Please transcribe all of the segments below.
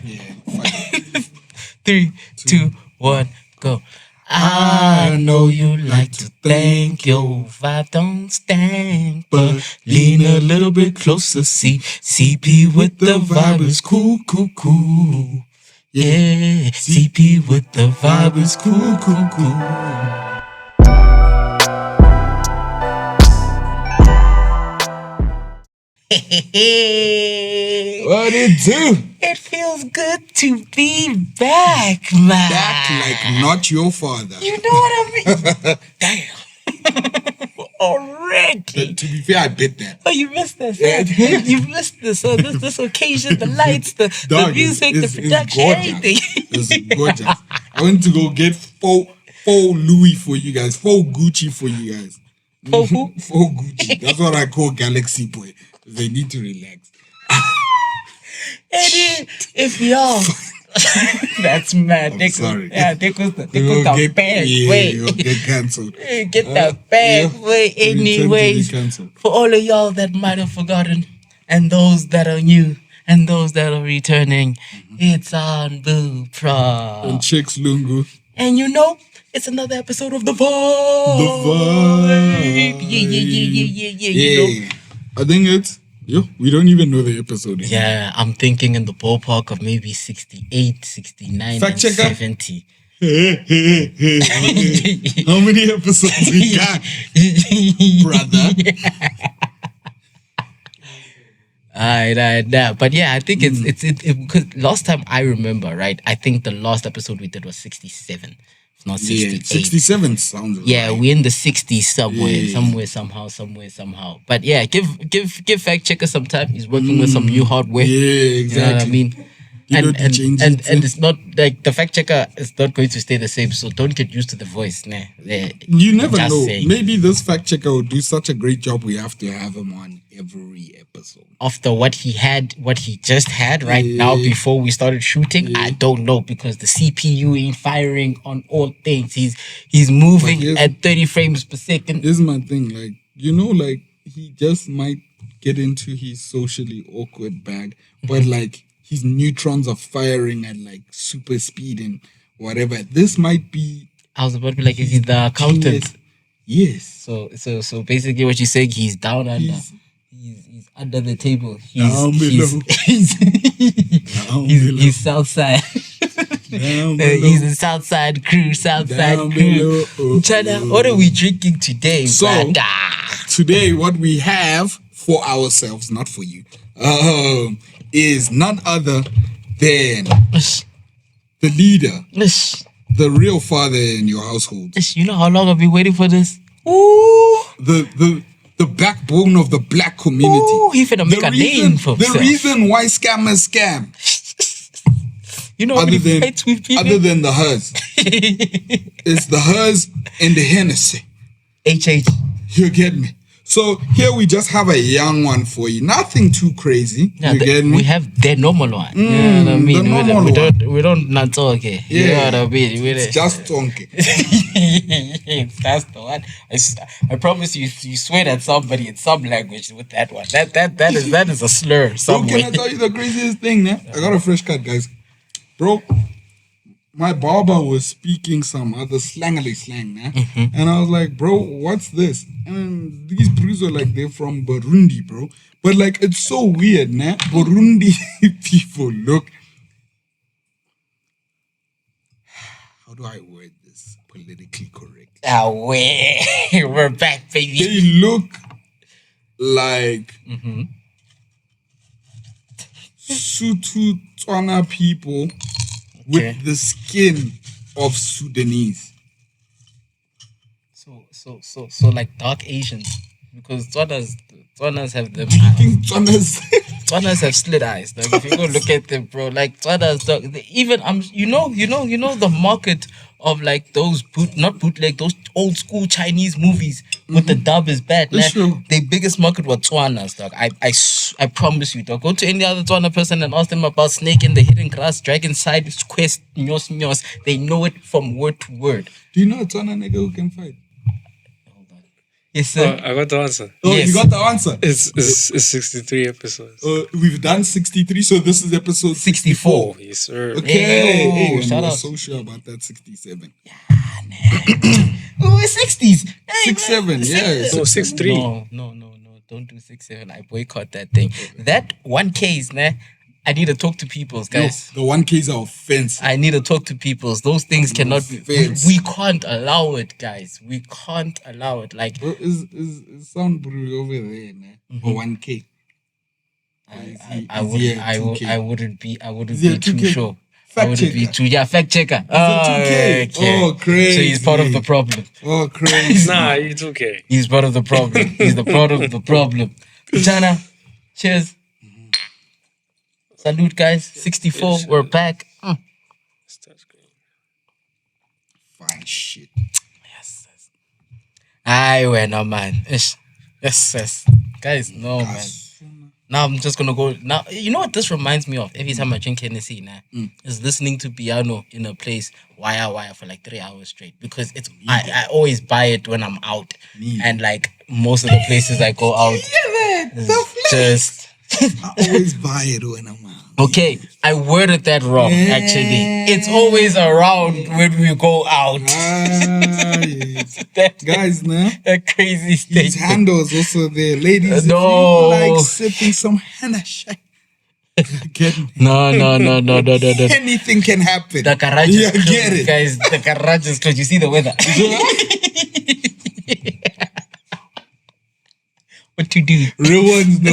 Yeah, fight. 3, 2, 1, go. I know you like to think your vibe don't stank, but lean a little bit closer. See, CP with the vibe is cool, cool, cool. Yeah, CP with the vibe is cool, cool, cool. What it do? It feels good to be back, man. Back like not your father. You know what I mean? Damn. Already. To be fair, I bet that. Oh, you missed this. You missed this. So this occasion, the lights, the music, the production, everything. It's gorgeous. I went to go get four Louis for you guys, 4 Gucci for you guys. For who? 4 Gucci. That's what I call Galaxy Boy. They need to relax. And if y'all, that's mad. I'm sorry. Yeah, they could the bag. Yeah, Wait, you'll get cancelled. Get the bag. Yeah, Wait, anyways, for all of y'all that might have forgotten, and those that are new, and those that are returning, it's on Boo Pro and Chix Lungu. And you know, it's another episode of The Vibe. Yeah. You know? I think it's, we don't even know the episode. Yeah, I'm thinking in the ballpark of maybe 68, 69, Fact and checker. 70. How many episodes we got, brother? Alright. But yeah, I think it's because last time I remember, right? I think the last episode we did was 67. Not 68. Yeah, 67 sounds right. Yeah, we're in the 60s somewhere, somehow. But yeah, give fact checker some time. He's working with some new hardware. Yeah, exactly. You know what I mean? And it's not like the fact checker is not going to stay the same, so don't get used to the voice. Nah. You never know. Saying. Maybe this fact checker will do such a great job we have to have him on every episode. After what he just had right now before we started shooting, I don't know, because the CPU ain't firing on all things. He's moving at 30 frames per second. This is my thing, like he just might get into his socially awkward bag, but like his neutrons are firing at like super speed and whatever. This might be. I was about to be like, is he the accountant? Yes. So basically, what you're saying, he's down under. He's under the table. He's south side. He's the south side crew. China, what are we drinking today? So today, what we have for ourselves, not for you, is none other than the leader, the real father in your household. You know how long I've been waiting for this? Ooh. The backbone of the black community. Ooh, he finna make a name for himself. The reason why scammers scam. You know, other than the hers. It's the hers and the Hennessy. HH. You get me? So here we just have a young one for you. Nothing too crazy. Yeah, you get me? We have the normal one. You know what I mean? We don't not talk. You know what I mean? It's just tonky. That's the one. I promise you, if you swear at somebody in some language with that one, that is a slur somewhere. Can I tell you the craziest thing, man? I got a fresh cut, guys. Bro, my barber was speaking some other slangly slang, man. And I was like, bro, what's this? And these brews are like, they're from Burundi, bro. But like, it's so weird, man. Burundi people look. How do I word this politically correct? We're back, baby. They look like Sutu Tswana people with the skin of Sudanese. So like dark Asians, because Tswanas have them. Tswanas have slit eyes. Like if you go look at them, bro, like Tswanas, even you know the market of like those those old school Chinese movies with the dub is bad. The biggest market was Tswanas, dog. I promise you, dog. Go to any other Tswana person and ask them about Snake in the Hidden Grass, Dragon Side, Quest, Nyos. They know it from word to word. Do you know a Tswana nigga who can fight? Hold on. Yes, sir. I got the answer. Oh, Yes. you got the answer. It's 63 episodes. We've done 63, so this is episode 64. 64. Yes, sir. Okay, Hey, yo, hey, and shout we're out. so sure about that 67. Oh, it's 60s. Hey, 67, man, yeah. No, 63. No. Don't do 6-7. I boycott that thing. That 1K is, nah. I need to talk to peoples, guys. The 1Ks are offensive. I need to talk to peoples. Those things cannot be. Offense. We can't allow it, guys. We can't allow it. Like, Bro, is sound brew over there, man? For 1K. I wouldn't be Is he a too 2K? sure. Fact I wouldn't be checker. too. Yeah, fact checker. a 2K. Oh, crazy. So he's part of the problem. Oh, crazy. Nah, it's okay. He's part of the problem. He's the part of the problem. Chana, cheers. Salute, guys. 64. We're back. Fine shit. Yes. Aye, well, no, man. Yes. Guys, no, man. Now I'm just gonna go. Now, you know what this reminds me of every time I drink Hennessy, is listening to piano in a place wire for like 3 hours straight. Because I always buy it when I'm out. And like most of the places I go out, just I always buy it when I'm out. okay. I worded that wrong. Actually, it's always around when we go out. Yes. Guys, nah. A crazy His statement. handles also there. Ladies, No. if you like sipping some Hennessy, No. anything can happen. The garage Yeah, is closed, get it. guys. The garage is closed. You see the weather. What to do? Real ones, no.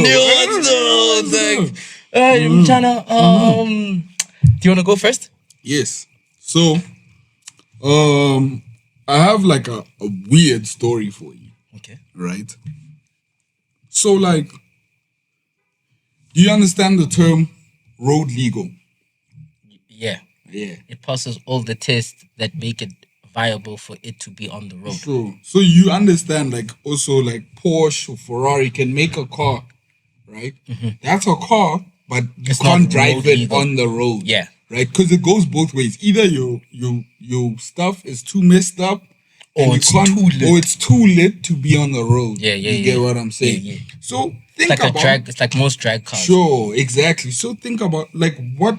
I'm trying to. Do you want to go first? Yes. So, I have like a weird story for you, Okay. right? So, like, do you understand the term road legal? Yeah. Yeah. It passes all the tests that make it viable for it to be on the road. True. So you understand, like, also like Porsche or Ferrari can make a car, right? That's a car, but you It's can't not drive road it legal. on the road. Yeah. Right? Because it goes both ways. Either your stuff is too messed up, Or and it's you can't, too lit. or it's too lit to be on the road. Yeah. You get what I'm saying? Yeah. So It's think like about a drag. It's like most drag cars. Sure, exactly. So think about like what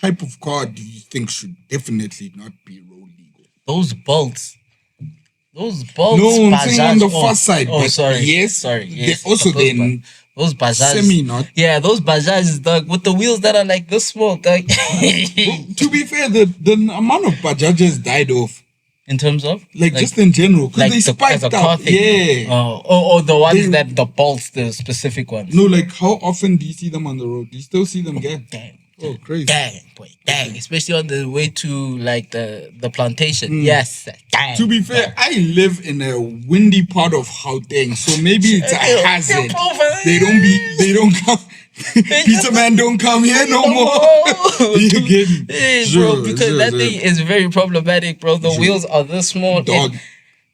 type of car do you think should definitely not be road legal? Those bolts. No, I'm saying on the Bajaj- first side. Oh, but sorry. Yes. Sorry. They Yes. also But then those Bajaj. semi not. Yeah, those Bajajes, dog, with the wheels that are like this small, dog. To be fair, the amount of Bajajes died off, In terms of? like just in general, because like they as spiked a car up. thing. Yeah. Or the ones They- that the bolts, the specific ones. No, like how often do you see them on the road? Do you still see them again? Dang. Oh, crazy. Dang, boy, dang. Especially on the way to like the plantation. Yes. Dang. To be fair, I live in a windy part of Gauteng, so maybe it's a hazard. They don't come. Pizza man don't come here no more. You get me? Hey, Sure, bro, because sure, that sure. thing is very problematic, bro. The wheels are this small. Dog.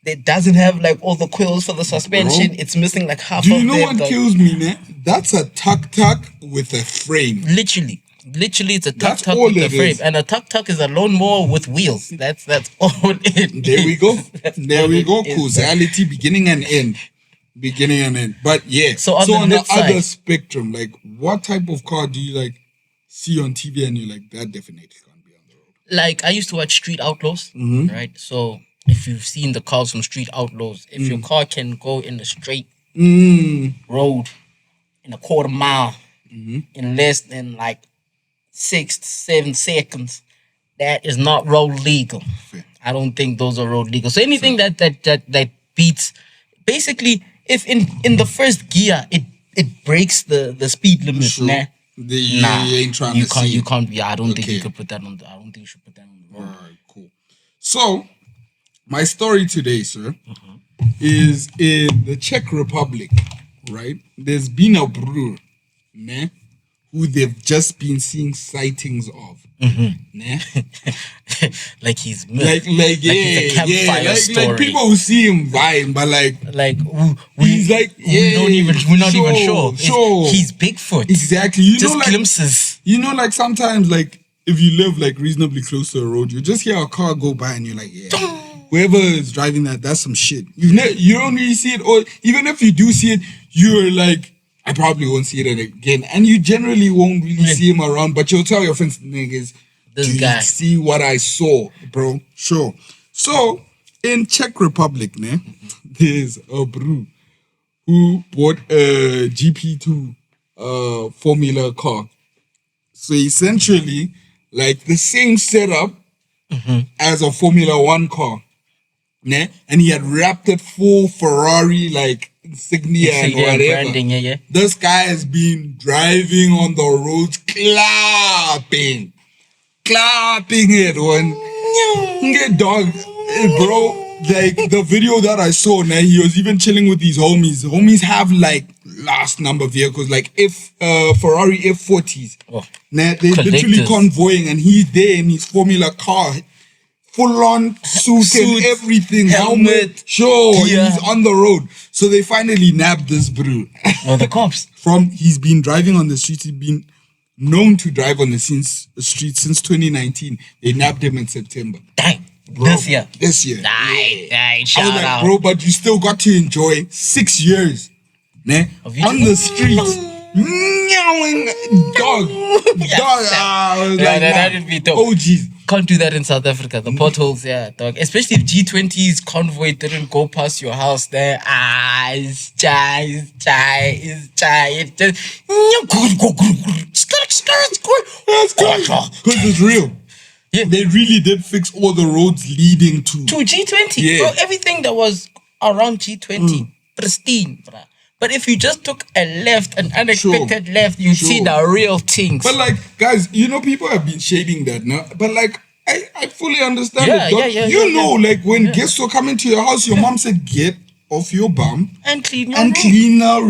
It doesn't have like all the coils for the suspension. Bro. It's missing like half Do of you know them. what dog. kills me, man? That's a tuk-tuk with a frame. Literally, it's a That's tuk-tuk all with a it frame. is. And a tuk-tuk is a lawnmower with wheels. That's all it There we is. go. That's There all we it go. is. Causality, beginning and end. Beginning and end. But yeah. So on the on the lit side- other spectrum, like what type of car do you like see on TV and you're like, that definitely can't be on the road? Like, I used to watch Street Outlaws, Mm-hmm. right? So if you've seen the cars from Street Outlaws, if your car can go in a straight road in a quarter mile in less than like 6 to 7 seconds, that is not road legal. Fair. I don't think those are road legal. So anything that beats, basically, if in the first gear it breaks the speed limit, Sure. nah, You ain't trying you to can't see. you can't. Yeah, I don't think you Okay. could put that on. I don't think you should put that on the road. Alright, cool. So, my story today, sir, Mm-hmm. is in the Czech Republic, right? There's been a brewer, né, who they've just been seeing sightings of. Mm-hmm. Né? Like he's Like, it's a yeah, campfire like story. people who see him vying, but like, he's like, we're not even sure. Sure. He's Bigfoot. Exactly. You Just know, like, glimpses. you know, like sometimes, like if you live like reasonably close to a road, you just hear a car go by and you're like, yeah, whoever is driving that's some shit. You don't really see it, or even if you do see it, you're like, I probably won't see it again. And you generally won't really see him around, but you'll tell your friends, niggas, this guy. See what I saw, bro. Sure. So, in Czech Republic, there's a bro who bought a GP2 Formula car. So essentially, like the same setup as a Formula One car. And he had wrapped it full Ferrari, like insignia and whatever. Branding, yeah. This guy has been driving on the roads, clapping it when dog, bro. Like the video that I saw, he was even chilling with his homies. Homies have like last number vehicles, like Ferrari F40s. They're literally convoying, and he's there in his Formula car, full on suit and everything, helmet. Sure, he's on the road. So they finally nabbed this bro. Oh, the cops. He's been driving on the streets. He's been known to drive on the streets since 2019. They nabbed him in September. Dang. Bro, this year. Nice. Shout out. Bro, but you still got to enjoy 6 years on the streets. Meowing dog. That would be dope. Oh, jeez. Can't do that in South Africa. The potholes, dog. Especially if G20's convoy didn't go past your house there. It's chai. It's just... Because it's real. Yeah, they really did fix all the roads leading to G20. Yeah. Bro, everything that was around G20, pristine, bruh. But if you just took a left, an unexpected left, you'd see the real things. But like, guys, people have been shading that now. But like, I fully understand it. Like when guests were coming to your house, your mom said, get off your bum and clean your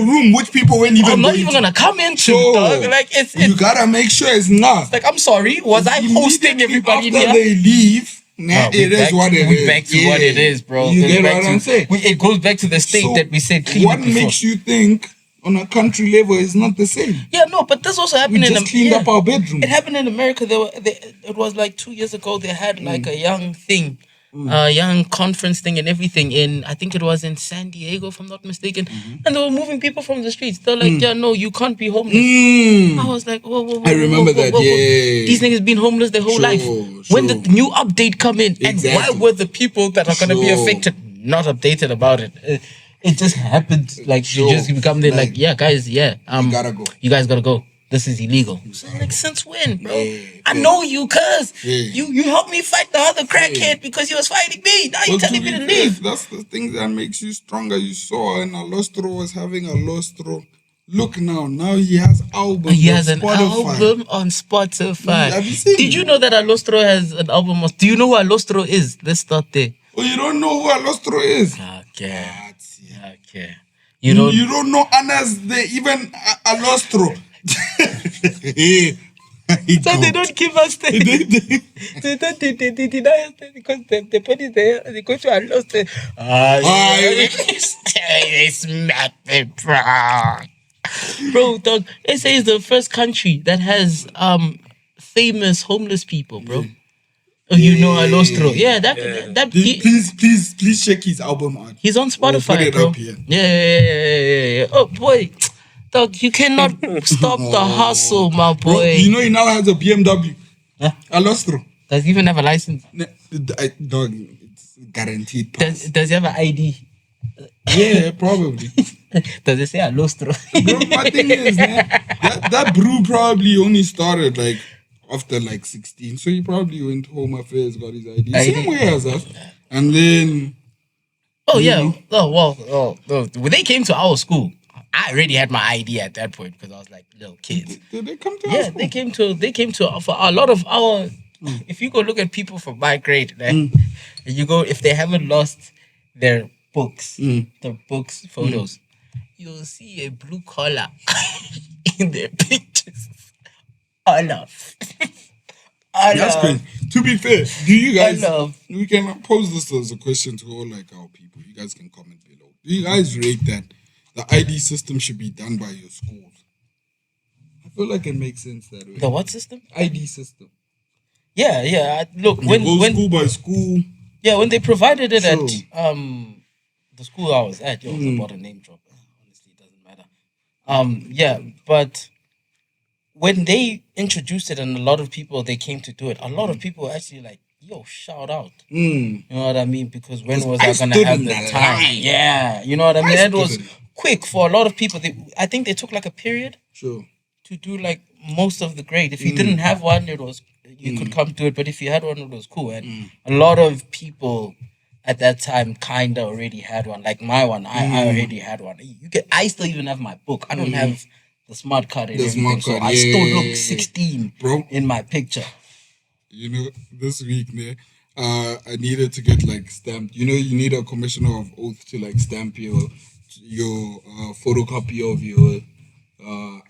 room, which people weren't even I'm not even gonna come into, dog. Like it's you gotta make sure it's not. Like, I'm sorry, was I hosting everybody after here? They leave. It is what it is. Back to what it is, bro. You get what I'm saying? It goes back to the state that we said clean. What makes you think on a country level is not the same? Yeah, no, but this also happened in America. Cleaned up our bedroom. It happened in America. It was like 2 years ago. They had like a young thing. Young conference thing and everything I think it was in San Diego, if I'm not mistaken. And they were moving people from the streets. They're like, no, you can't be homeless. I was like, whoa. I remember that. These niggas been homeless their whole life. When did the new update come in? Exactly. And why were the people that are going to be affected not updated about it? It just happened. Like, you just become there like, guys, you gotta go. You guys gotta go. This is illegal. So like, since when, bro? I know you, cuz. You helped me fight the other crackhead because he was fighting me. Now you're telling me to leave. That's the thing that makes you stronger. You saw, and Alostro was having Alostro. Look now he has albums. He has an album on Spotify. Have you seen Did you know that Alostro has an album? Do you know who Alostro is? Let's start there. Oh, you don't know who Alostro is? Okay. You don't know Anas, even Alostro. So they don't give us the they deny us because the police they go to our lost they smack it, bro. Dog, SA is the first country that has famous homeless people, bro. Oh, you know Alostro. Please check his album out. He's on Spotify, put it bro. Up here. Yeah. Oh boy. Dog, you cannot stop the hustle, my boy. Bro, you know he now has a BMW. Alostro. Does he even have a license? Dog, it's guaranteed pass. Does he have an ID? Yeah, probably. Does it say Alostro? Bro, my thing is, that brew probably only started like after like 16. So he probably went home affairs, got his ID. Same way as us. And then... Oh, yeah. Well, they came to our school. I already had my ID at that point because I was like little kids. Did they come to us? Yeah, they came to for a lot of our. If you go look at people from my grade, and you go if they haven't lost their books, photos, you'll see a blue collar in their pictures. That's crazy. To be fair, do you guys? We can pose this as a question to all like our people. You guys can comment below. Do you guys rate that the ID system should be done by your schools? I feel like it makes sense that way. The what system? ID system. Yeah. Look, when school by school, Yeah, when they provided it True. at the school I was at, it was about a name drop. Honestly, it doesn't matter. Yeah, but when they introduced it and a lot of people they came to do it, a lot of people were actually like, yo, shout out. You know what I mean? Because when was I gonna stood have in the the time? line. Yeah, you know what I mean? I It was stood in- quick for a lot of people. I think they took like a period Sure. to do like most of the grade. If you didn't have one, it was you could come do it. But if you had one, it was cool. And a lot of people at that time kind of already had one. Like my one, I already had one. I still even have my book. I don't have the smart card and The everything, smart so card, I yeah, still yeah, look yeah. 16 Bro. in my picture. You know, this week, I needed to get like stamped. You know, you need a commissioner of oath to like stamp your photocopy of your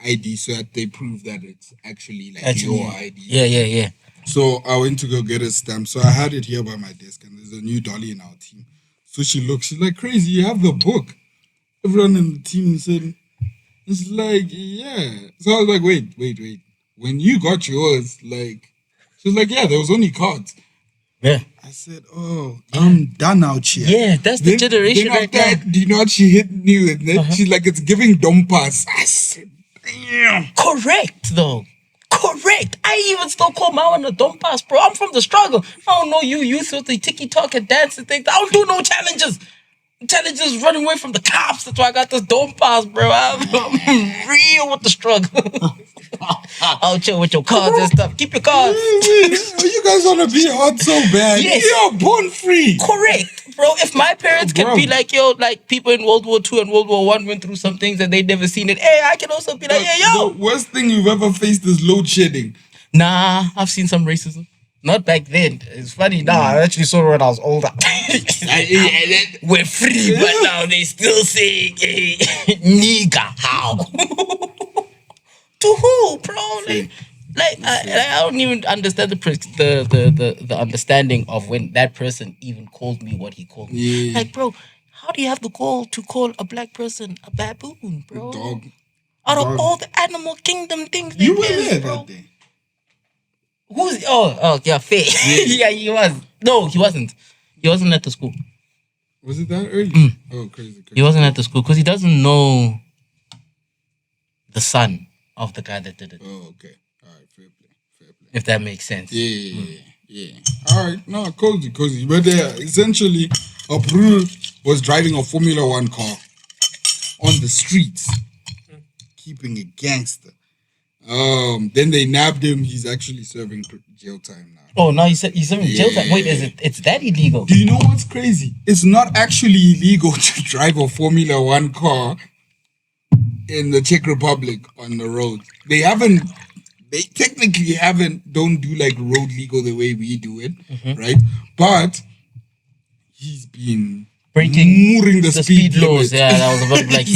ID so that they prove that it's actually like your ID. Yeah. So I went to go get it stamped. So I had it here by my desk, and there's a new dolly in our team. So she's like, crazy, you have the book. Everyone in the team said, it's like, yeah. So I was like, wait. When you got yours, like, she was like, yeah, there was only cards. Yeah. I said, oh, I'm done out here. Yeah, that's the generation then right after now. do you know what she hit me with? She's like, it's giving dumb pass. I said, damn. Correct, though. Correct. I even still call my one a dumb pass, bro. I'm from the struggle. I don't know you youth with the tiki-talk and dance and things. I don't do no challenges. Challenges running away from the cops. That's why I got this dumb pass, bro. I'm real with the struggle. I'll chill with your cards and stuff. Keep your cards. You guys want to be hot so bad. Yes. You're born free. Correct, bro. If my parents can be like, yo, like people in World War II and World War I went through some things and they never seen it. Hey, I can also be like, hey, yo. The worst thing you've ever faced is load shedding. Nah, I've seen some racism. Not back then. It's funny now. I actually saw it when I was older. We're free, but now they still say, hey, nigga, how? To who, bro? I don't even understand the understanding of when that person even called me what he called me. Yeah. Like, bro, how do you have the goal to call a black person a baboon, bro? Dog. Out of all the animal kingdom things You there were is, there bro. that day. Who's yeah, Faye. Yeah, he was. No, he wasn't. He wasn't at the school. Was it that early? Oh, crazy. He wasn't at the school because he doesn't know the son of the guy that did it. Oh, okay. All right, fair play. If that makes sense. Yeah. All right, no, cozy. But essentially, Abru was driving a Formula One car on the streets, keeping it gangster. Then they nabbed him. He's actually serving jail time now. Oh, now he's serving jail time. Wait, it's that illegal? Do you know what's crazy? It's not actually illegal to drive a Formula One car in the Czech Republic on the road. They technically don't do like road legal the way we do it, right? But he's been mooring the speed laws. limit. Yeah, that was about like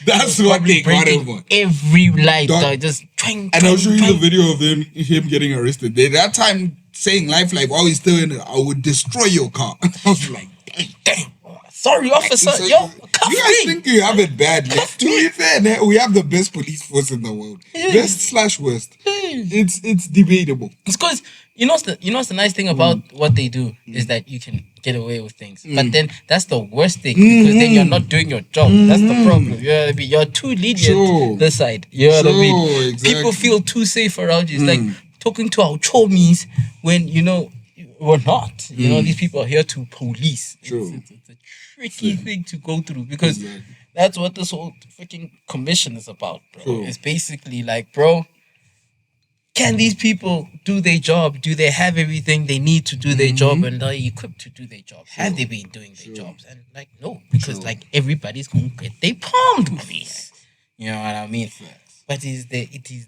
That's what they got him for. Every light, just trying. And I'll show you the video of him getting arrested. They that time saying life like while he's still in it, I would destroy your car. I was like, dang. Sorry, officer. So Yo, you guys think you have it bad. To be fair, we have the best police force in the world. Best/worst. It's debatable. It's because you know what's the nice thing about what they do is that you can get away with things. But then that's the worst thing because then you're not doing your job. That's the problem. You know what I mean? You're too lenient this side. You know what I mean? Exactly. People feel too safe around you. It's like talking to our chomies when we're not. You know, these people are here to police. True. It's a tricky thing to go through because that's what this whole freaking commission is about, bro. True. It's basically like, bro, can these people do their job? Do they have everything they need to do their job and are equipped to do their job? Have they been doing their jobs? And like, no, because like everybody's gonna get their palmed please. You know what I mean? But it is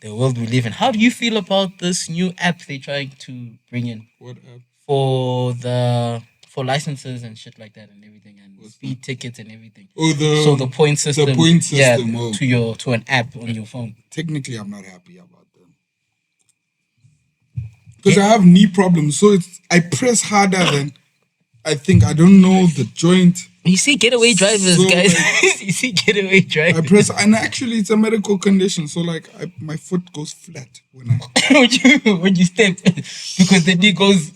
the world we live in. How do you feel about this new app they're trying to bring in? What app? For licenses and shit like that and everything and speed tickets and everything. Oh, the point system. The point system. Yeah, to an app on your phone. Technically, I'm not happy about them because I have knee problems. So I press harder than I think I don't know the joint. You see getaway drivers, So, guys. like, You see getaway I drivers. press, and actually it's a medical condition. So like, my foot goes flat when I. when you step, because the knee goes.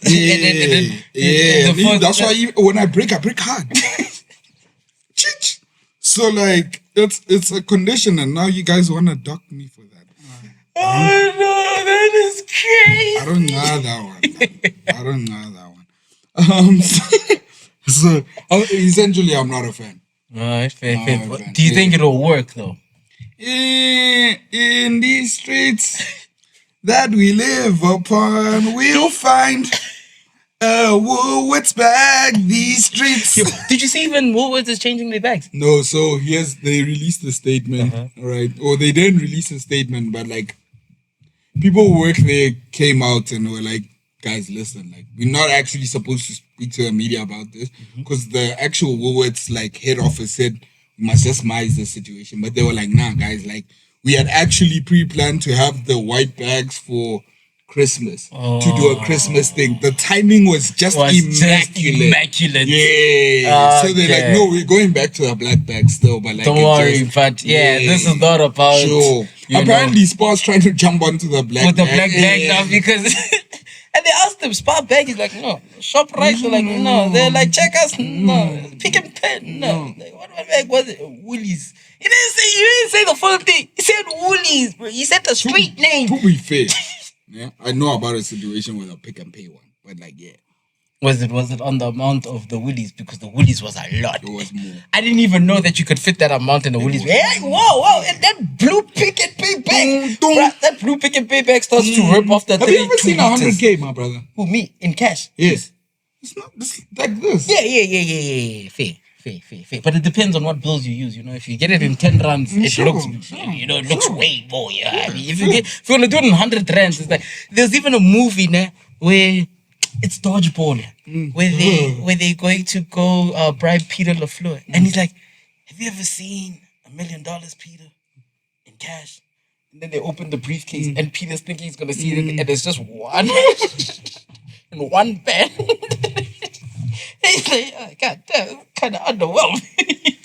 That's why when I break hard. Chich. So like, it's a condition, and now you guys wanna dock me for that. Oh no, that is crazy. I don't know that one. So essentially, I'm not a fan. Alright, fair. No, Do you think it'll work though? In these streets that we live upon, we'll find a Woolworths bag. These streets. Yo, did you see even Woolworths is changing their bags? No, so they released a statement, right? Or they didn't release a statement, but like people who work there came out and were like, guys, listen, like we're not actually supposed to speak to the media about this because the actual Woolworths like head office said we must just minimize the situation. But they were like, nah, guys, like we had actually pre-planned to have the white bags for Christmas to do a Christmas thing. The timing was just immaculate. Yeah. So they're like, no, we're going back to the black bag still, but like don't worry, but this is not about Apparently Spar's trying to jump onto the black with the bag. black bag now because and they asked him, Spar bag, he's like, no. ShopRite, they're like, no. They're like, check us, no. Pick and Pen, no. Like, what bag was it? Woolies. He didn't say the full thing. He said Woolies, bro. He said the street name. To be fair, yeah, I know about a situation with a Pick and Pay one, but like, yeah. Was it on the amount of the Woolies? Because the Woolies was a lot. It was more. I didn't even know that you could fit that amount in the Woolies. Hey, whoa, and that blue Pick and Pay bag. Bruh, that blue Pick and Pay bag starts to rip off the 32 Have you ever seen liters. 100K, my brother? Who, me? In cash? Yes. It's not like this. Yeah. Fair. But it depends on what bills you use. You know, if you get it in 10 rands, it looks, it looks way more. Yeah. I mean, if you want to do it in 100 rands, it's like there's even a movie now where it's dodgeball, where they're going to go bribe Peter LaFleur, and he's like, "Have you ever seen $1 million, Peter, in cash?" And then they open the briefcase, and Peter's thinking he's gonna see it, and it's just one in one pen. He's like, oh, God damn, kind of underwhelming.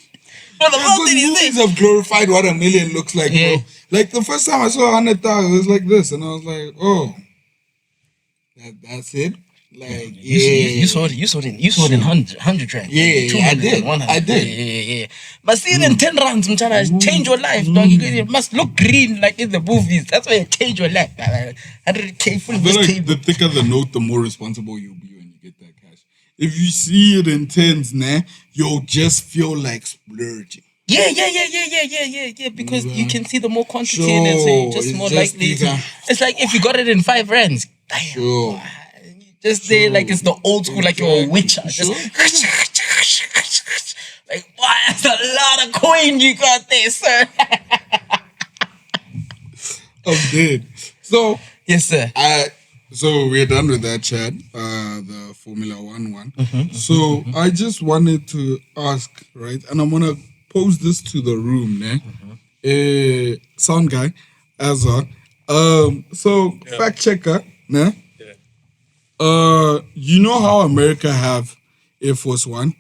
But the whole thing is movies this. have glorified what $1 million looks like, Yeah. bro. Like the first time I saw 100,000, it was like this, and I was like, oh, that's it. Like, You saw it in 100 rand. Yeah, I did. 100. I did. Yeah. But see it in 10 rands, mchana, change your life, dog. It must look green like in the movies. That's why you change your life. 100K full I feel like table. the thicker the note, the more responsible you'll be when you get that cash. If you see it in tens, you'll just feel like splurging. Yeah. Because you can see the more quantity in it, so you're just more likely to. It's like if you got it in 5 rands. Damn. Sure. Just say like it's the old school, like you're a witcher. Just like, wow, that's a lot of coin you got there, sir. I'm dead. So Yes, sir. So we're done with that chat, the Formula 1 one. So I just wanted to ask, right, and I'm gonna pose this to the room, sound guy, Azar. Fact checker, you know how America have Air Force One,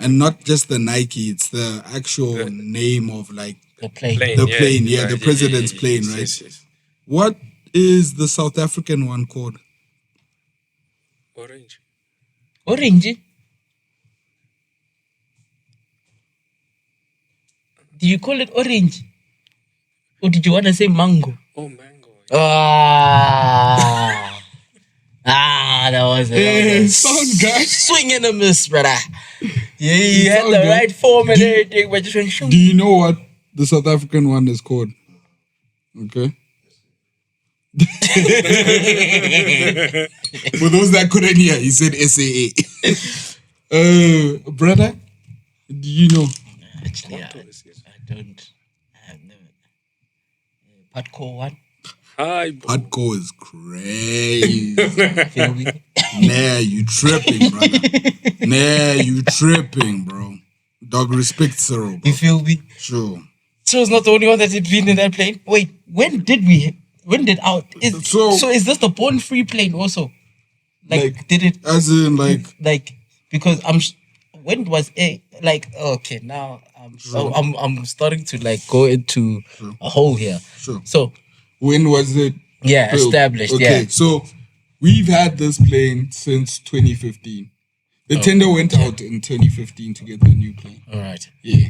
and not just the Nike, it's the actual name of like The plane. the president's plane, right? Yes. What is the South African one called? Orange. Orange? Did you call it orange? Or did you want to say mango? Oh, mango. That was a Sound guy. swing and a miss, brother. Yeah, you had the right form and everything, but just went shoom. Do you know what the South African one is called? Okay. For those that couldn't hear, he said SAA. Brother, do you know? Actually, I don't. I have never. Patco one. Hi, bro. Hardcore is crazy. Feel me? Nah, you tripping, brother. You tripping, bro. Dog, respect Cyril, bro. You feel me? Sure. So it's not the only one that had been in that plane. Wait, when did out? So is this the born free plane also? Like did it as in like because when was a like okay now I'm starting to like go into a hole here. Sure. So When was it? yeah, built? established. Okay, Yeah. so we've had this plane since 2015. The tender went out in 2015 to get the new plane. All right. Yeah.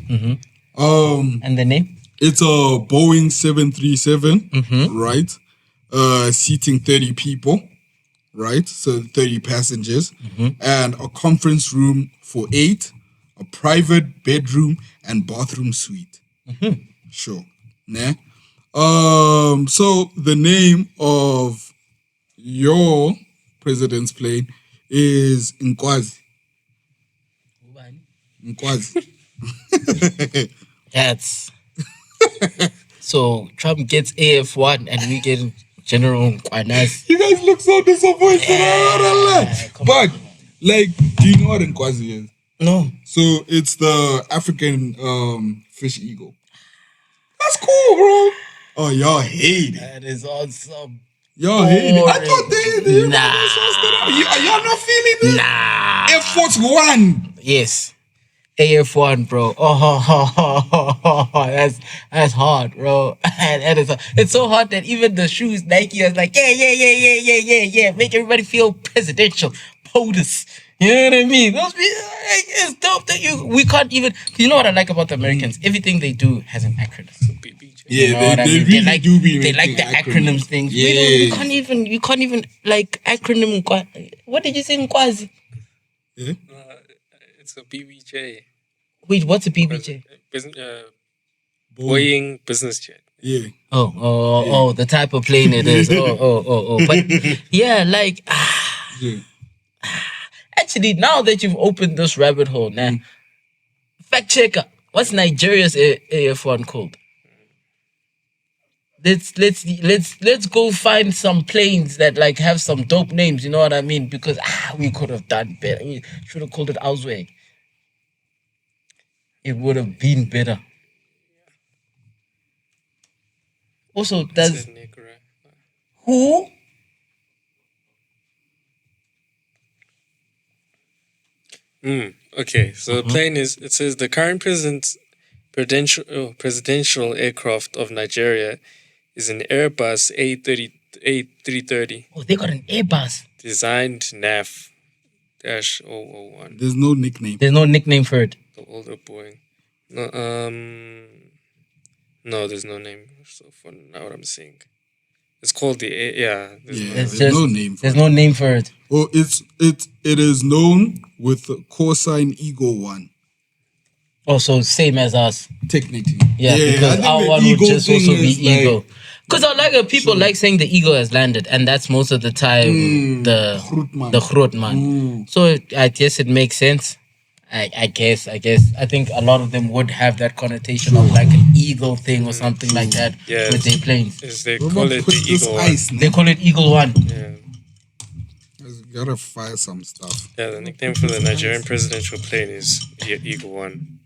And the name? It's a Boeing 737, Mm-hmm. right? Seating 30 people, right? So 30 passengers, and a conference room for 8, a private bedroom and bathroom suite. Sure. Nah. So the name of your president's plane is Nkwazi. Nkwazi. That's so Trump gets AF1 and we get General Nkwanas. You guys look so disappointed. But, like, do you know what Nkwazi is? No. So it's the African fish eagle. That's cool, bro. Oh, y'all hate it. That is awesome. Y'all hate it. I thought they Nah. y'all not feeling it? Nah. Air Force One. Yes. AF1, bro. Oh, that's hard, bro. That is it's so hard that even the shoes Nike is like, yeah. Make everybody feel presidential. POTUS. You know what I mean? Those people, like, it's dope that we can't even. You know what I like about the Americans? Everything they do has an acronym. Yeah, You know what I they mean? really do be They like making the acronyms things. Yeah. We can't even like acronym. What did you say, Nkwazi? Yeah. It's a BBJ. Wait, what's a BBJ? Boeing business jet. Yeah. Oh, the type of plane it is. Oh. But yeah, like Yeah. actually, now that you've opened this rabbit hole, now fact checker, what's Nigeria's AF1 called? Let's go find some planes that like have some dope names. You know what I mean? Because we could have done better. We should have called it Ausweg. It would have been better. Also, does who? Okay, so the plane is. It says the current presidential aircraft of Nigeria is an Airbus A330. Oh, they got an Airbus. Designed NAF-001. There's no nickname. There's no nickname for it. The older Boeing. No, there's no name. So for now, what I'm seeing, it's called the There's no name. There's no name for it. Oh, it is known with cosine Eagle 1. Oh, so same as us. Technically. Yeah, I because think our the one would Eagle just thing also be is like- Eagle. Because I like people like saying the eagle has landed, and that's most of the time the Grootman. So I guess it makes sense. I guess. I think a lot of them would have that connotation of like an eagle thing or something like that with their planes. They call it the Eagle One. They call it Eagle One. Yeah. Gotta fire some stuff. Yeah, the nickname for the Nigerian presidential plane is Eagle One.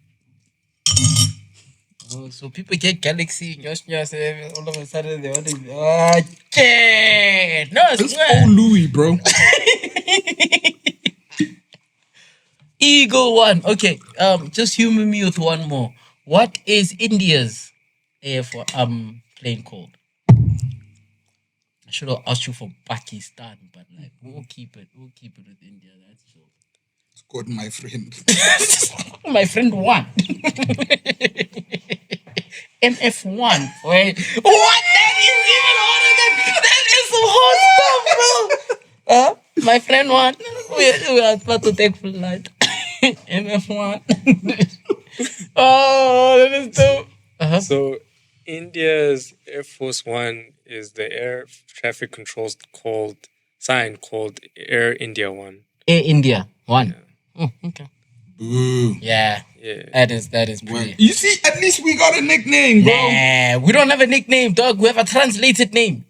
Oh, so people get Galaxy, all of a sudden they want to be, okay. No, It's old Louis, bro. Eagle One. Okay, just humor me with one more. What is India's plane called? I should have asked you for Pakistan, but like we'll keep it with India. That's so. It's called my friend. My friend one. MF1. Wait. What? That is even harder than that is some hard stuff, bro. My friend one. We are about to take flight. MF1. Oh, that is dope. So India's Air Force One is the air traffic controls sign called Air India One. Air India One. Yeah. Okay. Ooh. Yeah. That is pretty. You see, at least we got a nickname, bro. Nah, we don't have a nickname, dog. We have a translated name.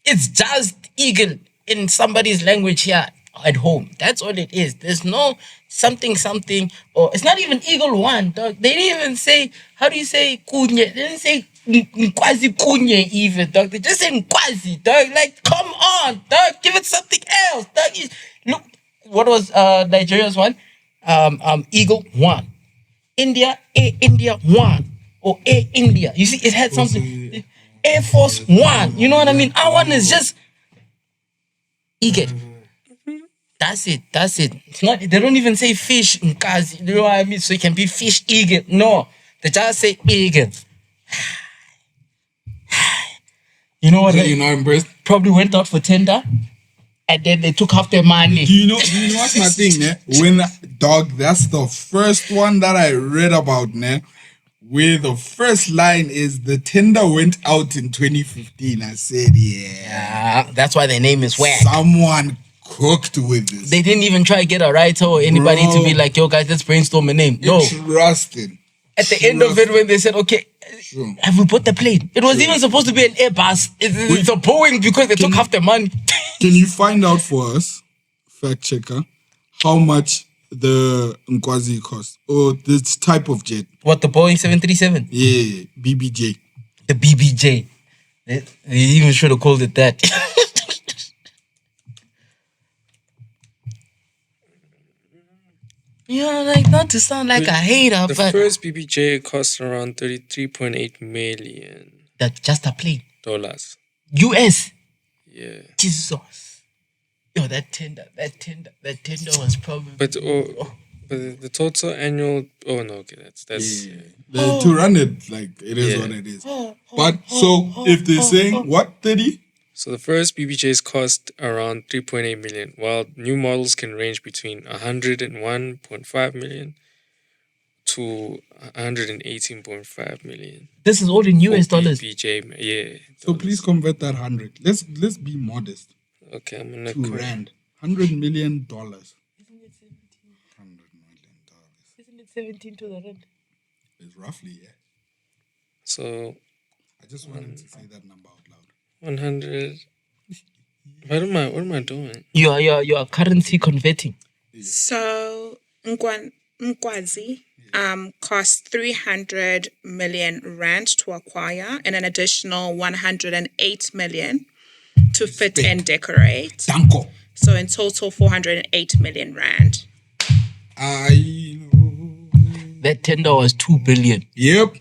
It's just Eagle in somebody's language here at home. That's all it is. There's no something, or it's not even Eagle One, dog. They didn't even say, how do you say Kunye? They didn't say Nkwazi Kunye even, dog. They just say Nkwazi, dog. Like, come on, dog. Give it something else, dog. Look, what was Nigeria's one? Eagle 1. India, India 1. Or Air India. You see, it had something. Air Force 1. You know what I mean? Our one is just Eagle. That's it. It's not. They don't even say fish, because you know what I mean. So it can be fish eagle. No, they just say eagle. You know what? You're not impressed? Probably went out for tender, and then they took half their money. Do you know what's my thing, ne? When dog, that's the first one that I read about, ne? Where the first line is the tender went out in 2015. I said, yeah. That's why their name is Whack. Someone cooked with this. They didn't even try to get a writer or anybody to be like, yo guys, let's brainstorm a name. No. Trusted. At the end of it, when they said, okay, have we bought the plane? It was even supposed to be an Airbus. It's a Boeing because they took half the money. Can you find out for us, fact checker, how much the Nkwazi cost? Or this type of jet? What, the Boeing 737? Yeah, BBJ. The BBJ. They even should have called it that. You know, like, not to sound like a hater, the but... The first BBJ cost around 33.8 million. That's just a plane. Dollars. US. Yeah. Jesus. Yo, that tender was probably... But the total annual... Oh, no, okay, that's... Yeah. To run it, like, it is what it is. But, so, if they're saying, what, 30? So the first BBJs cost around 3.8 million, while new models can range between 101.5 million to 118.5 million. This is all in US dollars. BBJ, yeah. So please convert that 100. Let's be modest. Okay, I'm gonna to rand. $100 million. $100 million. Isn't it 17 to the rand? It's roughly, yeah. So I just wanted to say that number out loud. 100. What am I doing? You are currency converting. So Nkwazi cost 300 million rand to acquire and an additional 108 million to fit and decorate. Danko. So in total 408 million rand. That tender was 2 billion. Yep.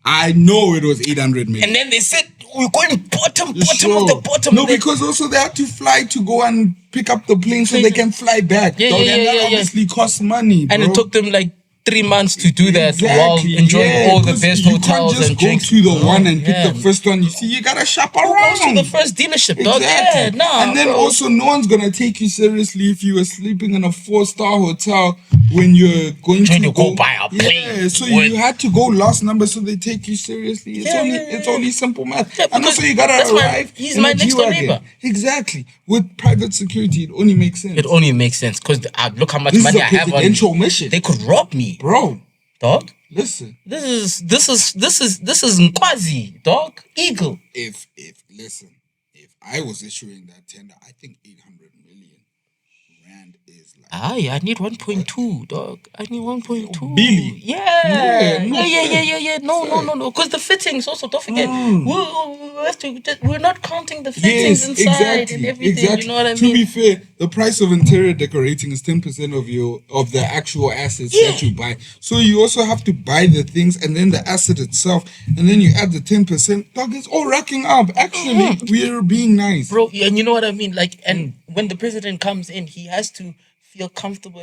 I know it was 800 million. And then they said we're going bottom of the bottom. No, because also they had to fly to go and pick up the plane so they can fly back. Yeah, that obviously costs money, bro. And it took them like 3 months to do that while enjoying all the best hotels and drinks. You can't just go to the one and pick the first one. You see, you gotta shop around. Go to the first dealership, dog. Exactly. Yeah, and then also, no one's gonna take you seriously if you were sleeping in a 4-star hotel when you're going to go buy a plane. Yeah, so you had to go last number so they take you seriously. It's only simple math. And also, you gotta arrive. He's my next door neighbor. Exactly. With private security, it only makes sense. It only makes sense because look how much This money is a I have on presidential mission. They could rob me. Bro, dog. Listen. This is Nkwazi, dog. Eagle. If I was issuing that tender, I think 800 million rand is like. I need 1.2, dog. I need 1.2. Billy. Yeah. No. Because the fittings also, don't forget. We're not counting the fittings inside and everything. Exactly. You know what I mean? To be fair, the price of interior decorating is 10% of the actual assets that you buy. So you also have to buy the things and then the asset itself, and then you add the 10%. Dog, it's all racking up. Actually, we're being nice, bro. And you know what I mean? Like, and when the president comes in, he has to feel comfortable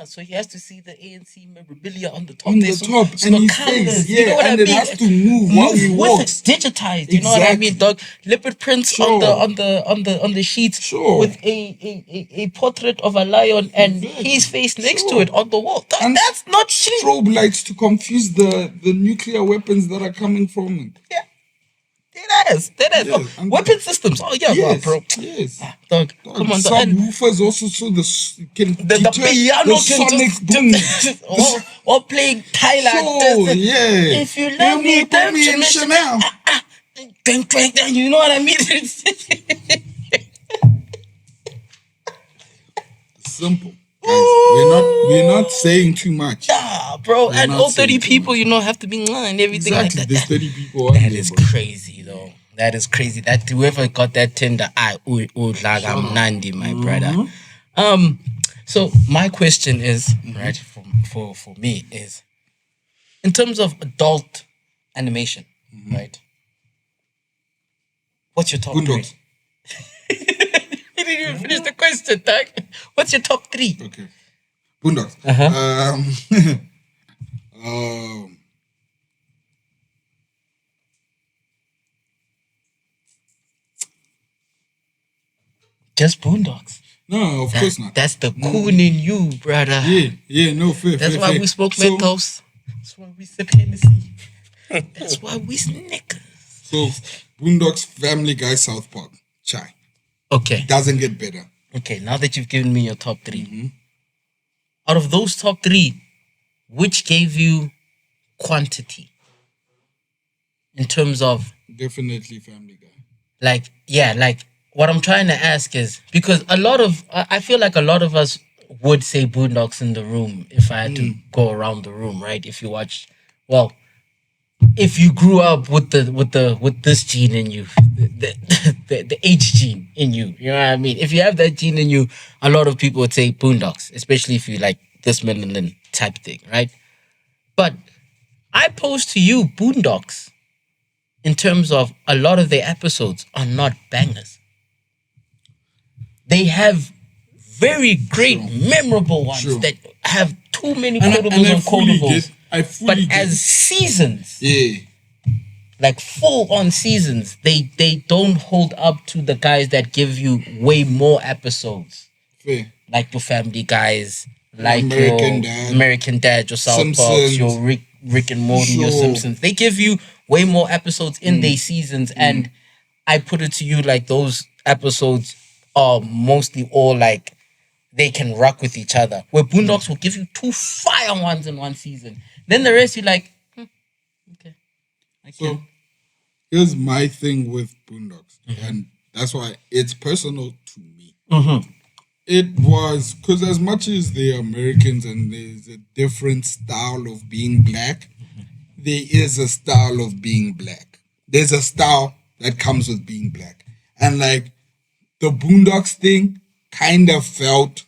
so he has to see the ANC memorabilia on the top. On the top, and his face, you know what I mean? It has to move while he walks. It's digitized, you know what I mean, dog? Leopard prints on the sheets with a portrait of a lion and his face next to it on the wall. And that's not shit. Strobe lights to confuse the nuclear weapons that are coming from it. Yeah. That is. Weapon systems. Oh yeah, bro. Yes. Dog, come on. Subwoofers also so the piano sonic can just or playing Tyler. If you love me, then you Chanel. You know what I mean? Simple. Guys, we're not saying too much. Bro, and all 30 people, have to be and everything like that. There's 30 people. That is crazy, though. That is crazy. That whoever got that tender, I'm Nandi, my brother. So my question is, right, for me is, in terms of adult animation, right? What's your top Boondocks. three? You didn't even finish the question, Doug. What's your top three? Okay. Boondocks. Just Boondocks. No, of course not. That's the coon in you, brother. Yeah, no, fair. That's fair, why fair. we smoke So- Mentos. That's why we sip Hennessy. That's why we snickers. So, Boondocks, Family Guy, South Park. Chai. Okay. Doesn't get better. Okay, now that you've given me your top 3, out of those top 3, which gave you quantity in terms of Definitely Family Guy. like what I'm trying to ask is, because I feel like a lot of us would say Boondocks in the room if I had to go around the room, right? If you watch, well, if you grew up with this gene in you, the H gene in you, you know what I mean? If you have that gene in you, a lot of people would say Boondocks, especially if you like this melanin type thing, right? But I pose to you Boondocks in terms of a lot of their episodes are not bangers. They have very great, memorable ones that have too many quotables and quotables. But as seasons, like full-on seasons, they don't hold up to the guys that give you way more episodes. Fair. Like your Family Guys, like American your Dad. American Dad, your South Park, Simpsons. your Rick and Morty, your Simpsons. They give you way more episodes in their seasons, and I put it to you like those episodes are mostly all like they can rock with each other. Where Boondocks will give you 2 fire ones in one season. Then the rest you're like, okay. So, here's my thing with Boondocks. And that's why it's personal to me. It was, because as much as they're Americans and there's a different style of being black, there is a style of being black. There's a style that comes with being black. And like, the Boondocks thing kind of felt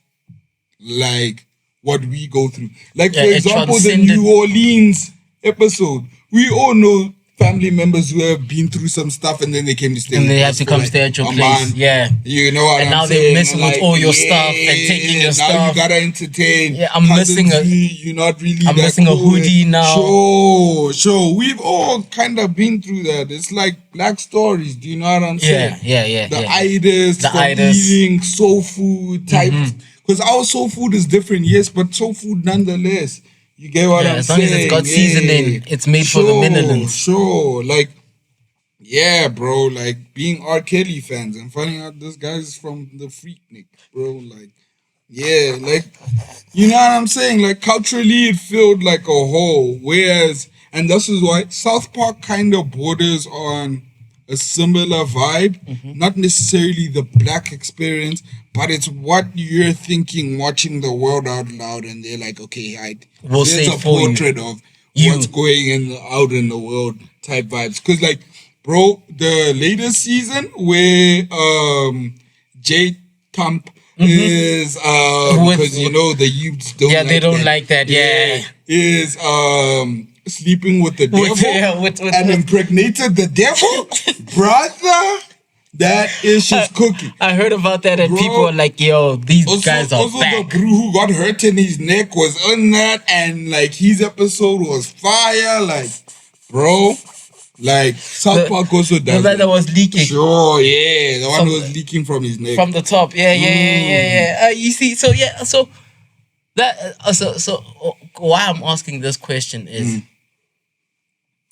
like what we go through. Like, for example, the New Orleans episode. We all know family members who have been through some stuff and then they came to stay And with they us have to for come like stay at your a place. month. Yeah. You know what And I'm now saying? they're messing with Like, all your stuff and taking your now stuff. you gotta entertain. Yeah, I'm missing You're not really I'm that missing a cool. hoodie now. Sure. We've all kind of been through that. It's like black stories. Do you know what I'm saying? Yeah. The itis, The for itis. eating soul food type. Because our soul food is different, yes, but soul food nonetheless. You get what I'm as long saying? as it's got seasoning, it's made for the minerals. Sure. Like, yeah, bro. Like, being R. Kelly fans and finding out this guy's from the Freaknik, bro. Like, yeah, like, you know what I'm saying? Like, culturally, it felt like a whole. Whereas, and this is why South Park kind of borders on a similar vibe. Not necessarily the black experience, but it's what you're thinking watching the world out loud. And they're like, okay, We'll here's say a for you. portrait of You. what's going out in the world type vibes. Because, like, bro, the latest season where J Thump is because you know the youths don't Yeah, like they don't that. like that, yeah. Is sleeping with the devil and impregnated the devil, brother. That is just cooking. I heard about that, and Bro. people are like, "Yo, these guys are Also, the back." brew who got hurt in his neck was on that, and like his episode was fire. Like, bro, like South Park also The does guy that was leaking Sure, yeah, the one From who was leaking from his neck. from the top. Yeah. You see, so that why I'm asking this question is,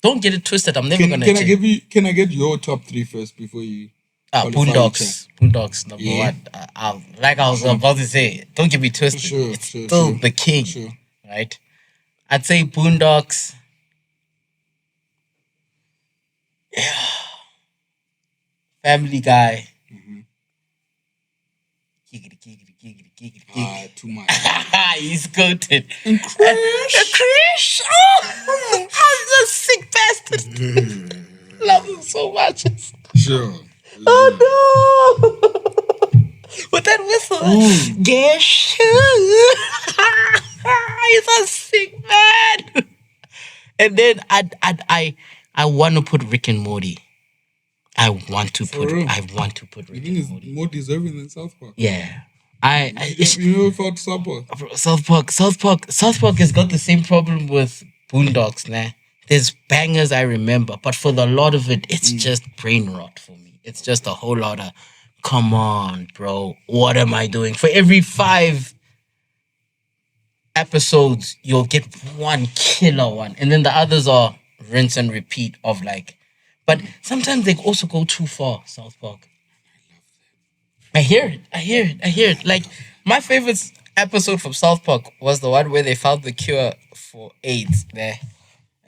don't get it twisted. I'm never gonna. Can I get your top 3 first before you? Boondocks number Yeah. 1. Like I was about to say, don't get me twisted. Sure, it's sure, still sure, the king, sure. right? I'd say Boondocks. Family Guy. Giggity. Too much. He's goated. And Chris! Oh, I'm a sick bastard. Love him so much. Sure. Oh no! With that whistle. Guess who? He's a sick man. And then I want to put Rick and Morty. I want to put Rick and Morty. More deserving than South Park. Yeah. You never felt South Park? South Park has got the same problem with Boondocks, nah. There's bangers I remember, but for the lot of it, it's just brain rot for me. It's just a whole lot of, come on, bro, what am I doing? For every 5 episodes, you'll get one killer one, and then the others are rinse and repeat of like. But sometimes they also go too far. South Park. I hear it. Like my favorite episode from South Park was the one where they found the cure for AIDS. There,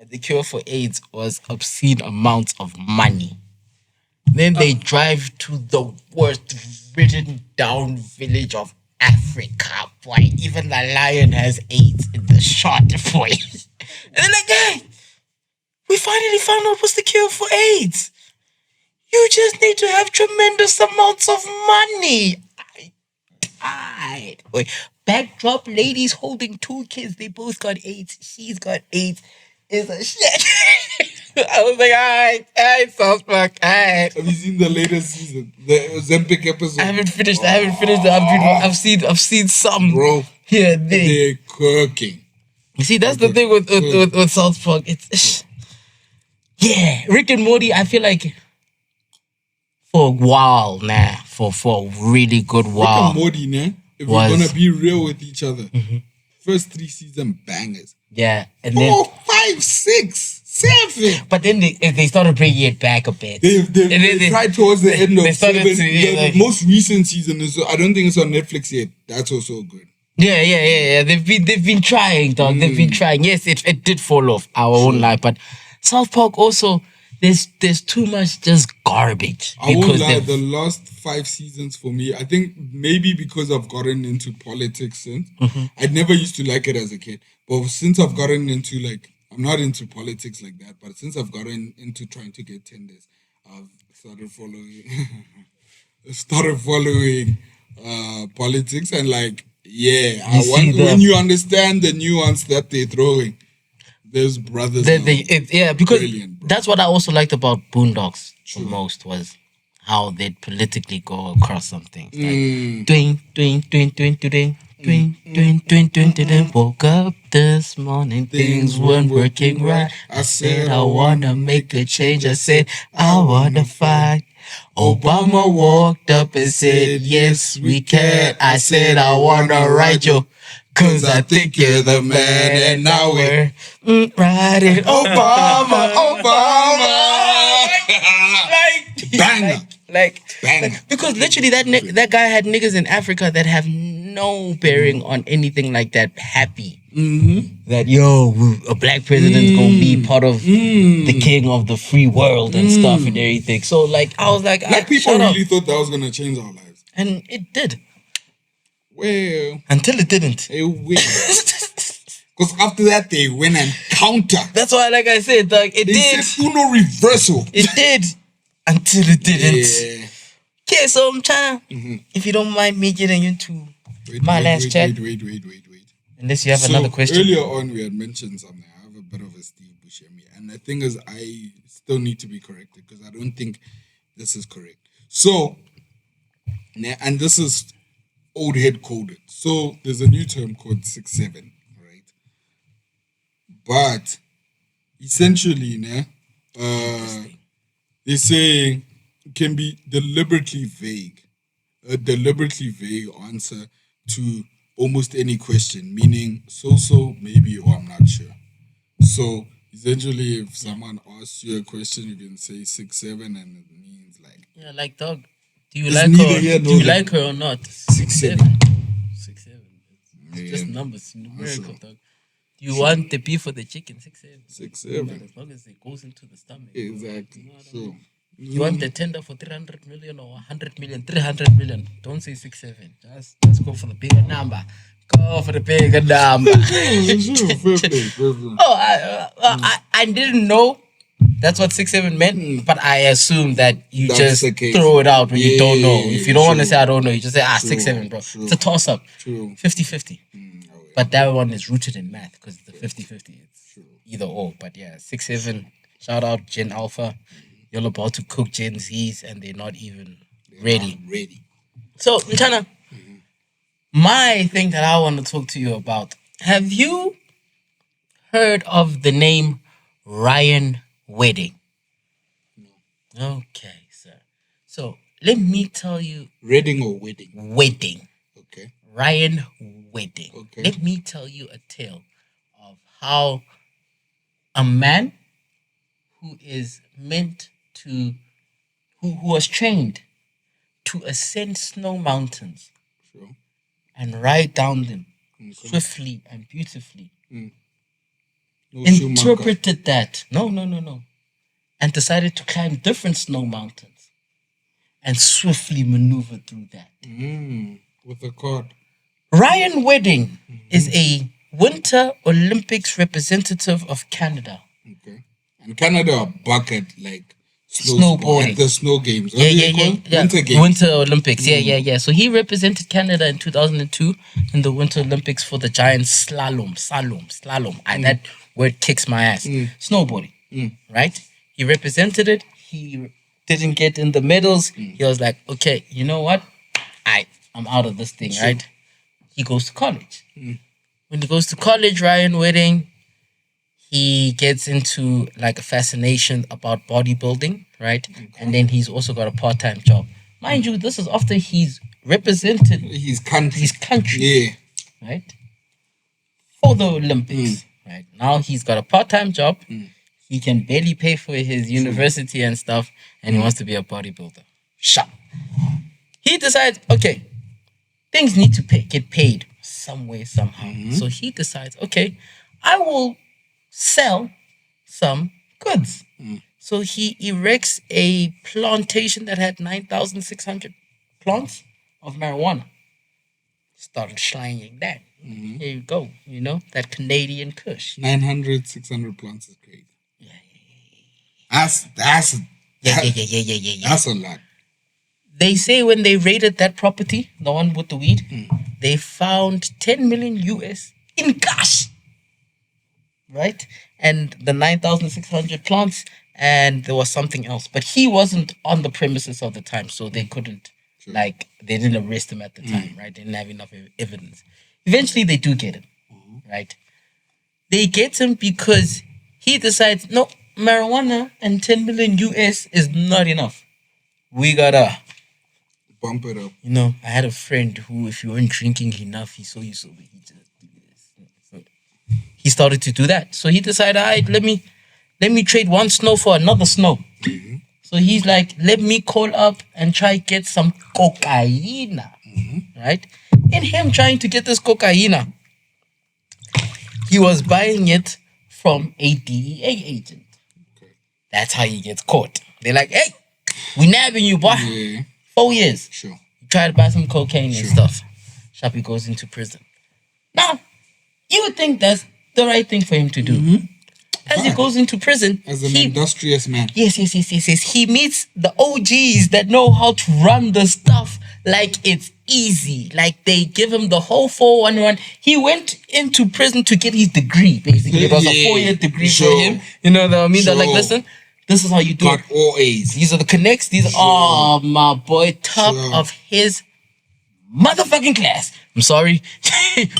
the cure for AIDS was obscene amounts of money. Then they drive to the worst written down village of Africa, boy. Even the lion has AIDS in the shot, boy. And they're like, hey, we finally found out what's the cure for AIDS. You just need to have tremendous amounts of money. I died. Boy, backdrop ladies holding 2 kids. They both got AIDS. She's got AIDS. It's a shit. I was like, all right, South Park, all right. Have you seen the latest season? The Ozempic episode? I haven't finished it. I've seen some. Bro, here, they're cooking. You see, that's the thing with South Park. It's yeah, Rick and Morty, I feel like for a while, for a really good while. Rick and Morty, if we're gonna be real with each other, first 3 season bangers. Yeah, and 4, 5, 6, 7. But then they started bringing it back a bit. They tried towards the end of they started 7. to, The most recent season is, I don't think it's on Netflix yet. That's also good. Yeah. They've been trying, dog. They've been trying. Yes, it did fall off. I won't lie, but South Park also, there's too much just garbage. I won't lie, the last 5 seasons for me, I think maybe because I've gotten into politics since. I never used to like it as a kid. But since I've gotten into I'm not into politics like that, but since I've gotten into trying to get tenders, I've started following politics and when you understand the nuance that they're throwing, there's brothers. Because brilliant, bro. That's what I also liked about Boondocks the most was how they'd politically go across some things. Like, woke up this morning, things weren't working right. I said I wanna make a change. I said I wanna fight. Obama walked up and said, yes, we can. I said I wanna ride you, cause I think you're the man. And now we're riding Obama. Banger. Because literally that guy had niggas in Africa that have no bearing on anything like that happy. That a black president's gonna be part of the king of the free world and stuff and everything. So I was like, black people really thought that was gonna change our lives, and it did. Well, until it didn't. It will. Because after that they went and counter. That's why, like I said, they did. Said Uno reversal. It did until it didn't. Yeah. Okay, so I'm trying. If you don't mind me getting into my last chat. Wait. Unless you have another question. Earlier on, we had mentioned something. I have a bit of a Steve Buscemi. And the thing is, I still need to be corrected because I don't think this is correct. So, and this is old head coded. So, there's a new term called 6-7, right? But, essentially, they're saying it can be deliberately vague. A deliberately vague answer to almost any question, meaning so, maybe, or I'm not sure. So, essentially, if someone asks you a question, you can say 6-7, and it means yeah, like dog. Do you like her? Do you like her or not? 6-7. 6-7. It's just numbers, numerical, dog. Do you want the beef or the chicken? 6-7. 6-7. As long as it goes into the stomach. Exactly. You know you want the tender for 300 million or 100 million, 300 million. Don't say 6-7. Just go for the bigger number. Go for the bigger number. Fair play. I didn't know That's what 6'7" meant. But I assume that you That's just the case. throw it out when you don't know. Yeah, If you don't want to true. say I don't know, you just say 6'7", bro. True. It's a toss up. True. 50-50. But that one is rooted in math because the 50-50 it's either or. But yeah, 6'7". Shout out Gen Alpha. You're about to cook Gen Zs and they're not even ready. Not ready. So, Mchana, my thing that I want to talk to you about. Have you heard of the name Ryan Wedding? No. Okay, sir. So, let me tell you. Reading or wedding? Wedding. Okay. Ryan Wedding. Okay. Let me tell you a tale of how a man who is meant to, who was trained to ascend snow mountains Sure. and ride down them swiftly and beautifully, No Schumacher. interpreted that, no, and decided to climb different snow mountains and swiftly maneuver through that. With a cord. Ryan Wedding is a Winter Olympics representative of Canada. Okay. And Canada are bucket like Snowboarding. at the snow games. What Yeah. do you call it? Winter games. Winter Olympics. Yeah. So he represented Canada in 2002 in the Winter Olympics for the giant slalom. That word kicks my ass. Snowboarding. Right? He represented it. He didn't get in the medals. He was like, okay, you know what? I'm out of this thing, right? He goes to college. When he goes to college, Ryan Wedding, he gets into like a fascination about bodybuilding, right? And then he's also got a part-time job. Mind you, this is after he's represented His country. his country, Yeah. right? For the Olympics, right? Now he's got a part-time job. He can barely pay for his university and stuff, and he wants to be a bodybuilder. Sharp. He decides, okay, things need to get paid some way, somehow. So he decides, okay, I will sell some goods. So he erects a plantation that had 9,600 plants of marijuana. Started slanging that. Here you go. You know, that Canadian Kush. 900, 600 plants is great. Yeah. That's Yeah. That's a lot. They say when they raided that property, the one with the weed, they found 10 million US in cash. Right? And the 9,600 plants, and there was something else. But he wasn't on the premises of the time, so they couldn't, they didn't arrest him at the time, right? They didn't have enough evidence. Eventually, they do get him, right? They get him because he decides, no, marijuana and 10 million US is not enough. We gotta Bump it up. you know, I had a friend who, if you weren't drinking enough, he saw you sober, he just do this. So he started to do that. So he decided, all right, let me trade one snow for another snow. So he's like, let me call up and try get some cocaine, right? In him trying to get this cocaine, he was buying it from a DEA agent. That's how he gets caught. They're like, hey, we nabbing you, boy. Yeah. 4 years. Sure. You try to buy some cocaine and stuff. Shapi goes into prison. Now, you would think that's the right thing for him to do. As he goes into prison, As an industrious man. Yes. He meets the OGs that know how to run the stuff like it's easy. Like they give him the whole 411. He went into prison to get his degree, basically. It was a 4-year degree for him. You know what I mean? They're like, listen, this is how you do Got it. all A's. These are the connects. These are, my boy, top of his motherfucking class. I'm sorry,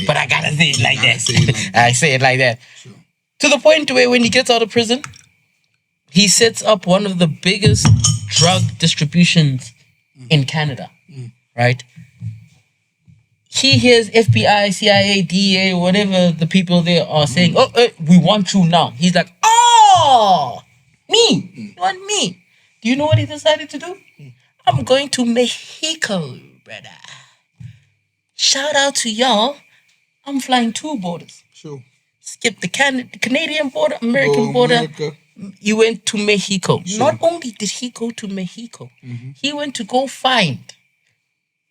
but I gotta say it like that. I say it like that. Sure. To the point where when he gets out of prison, he sets up one of the biggest drug distributions in Canada, right? He hears FBI, CIA, DEA, whatever the people there are saying, oh, we want you now. He's like, oh, me. You want me? Do you know what he decided to do? I'm going to Mexico, brother. Shout out to y'all. I'm flying 2 borders. Sure. Skip the Canadian border, American border. America. He went to Mexico. Not only did he go to Mexico, he went to go find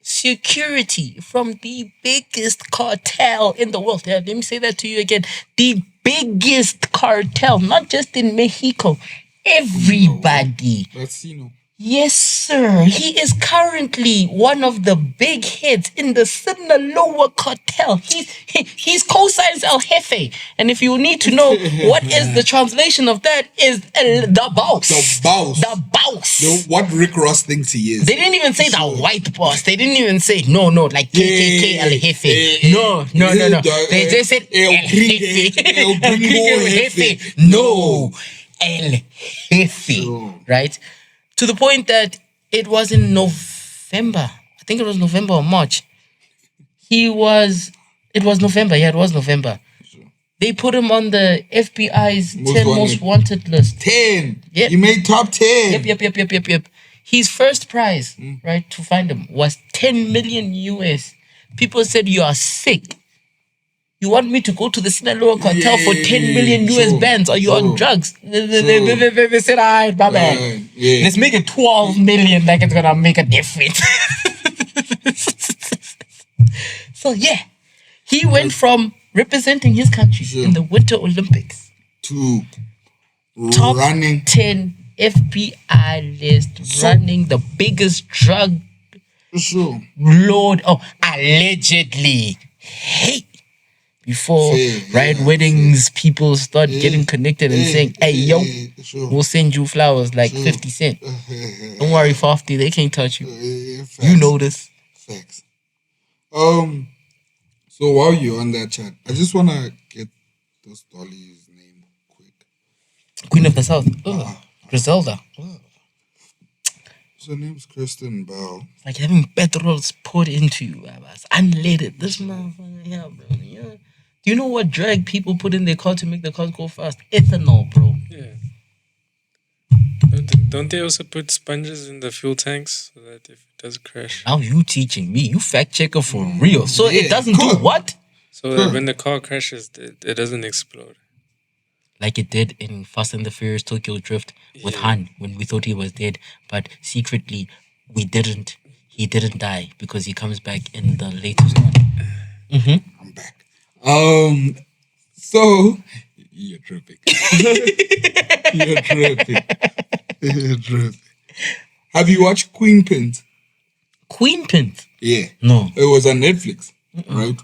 security from the biggest cartel in the world. Yeah, let me say that to you again. The biggest cartel, not just in Mexico, Everybody. That's Sino. Yes, sir. He is currently one of the big hits in the Sinaloa cartel. He's co-signs El Jefe. And if you need to know what is the translation of that is the boss. The boss. The boss. No, what Rick Ross thinks he is. They didn't even say the white boss. They didn't even say no, like KKK El Jefe. No. They just said El Jefe. El Jefe. No. El Jefe. Right? To the point that it was in November. I think it was November or March. It was November. Yeah, it was November. They put him on the FBI's 10 most wanted list. 10. Yep. He made top 10. Yep. His first prize, right, to find him was 10 million US. People said, you are sick. You want me to go to the Sinaloa cartel for 10 million US bands? Are you on drugs? They said, all right, my bad. Let's make it 12 million, like it's gonna make a difference. So yeah, he went from representing his country in the Winter Olympics to top running 10 FBI list, running the biggest drug lord. Oh, allegedly. Hey. Before weddings, people start getting connected and saying, hey, yo, we'll send you flowers like 50 Cent. Don't worry, Fofty, they can't touch you. You know this. Facts. So while you're on that chat, I just want to get this Dolly's name quick. Queen of the South. Griselda. So her name's Kristen Bell. It's like having petrols poured into you. It's unleaded. This motherfucker here, bro. Yeah. Do you know what drag people put in their car to make the cars go fast? Ethanol, bro. Yeah. Don't they also put sponges in the fuel tanks so that if it does crash? Now you teaching me. You fact checker for real. So it doesn't do what? So that when the car crashes, it doesn't explode. Like it did in Fast and the Furious Tokyo Drift with Han when we thought he was dead. But secretly, we didn't. He didn't die because he comes back in the latest one. I'm back. So you're tripping. You're tripping. Have you watched Queen Pins? Queen Pins? Yeah. No. It was on Netflix, right?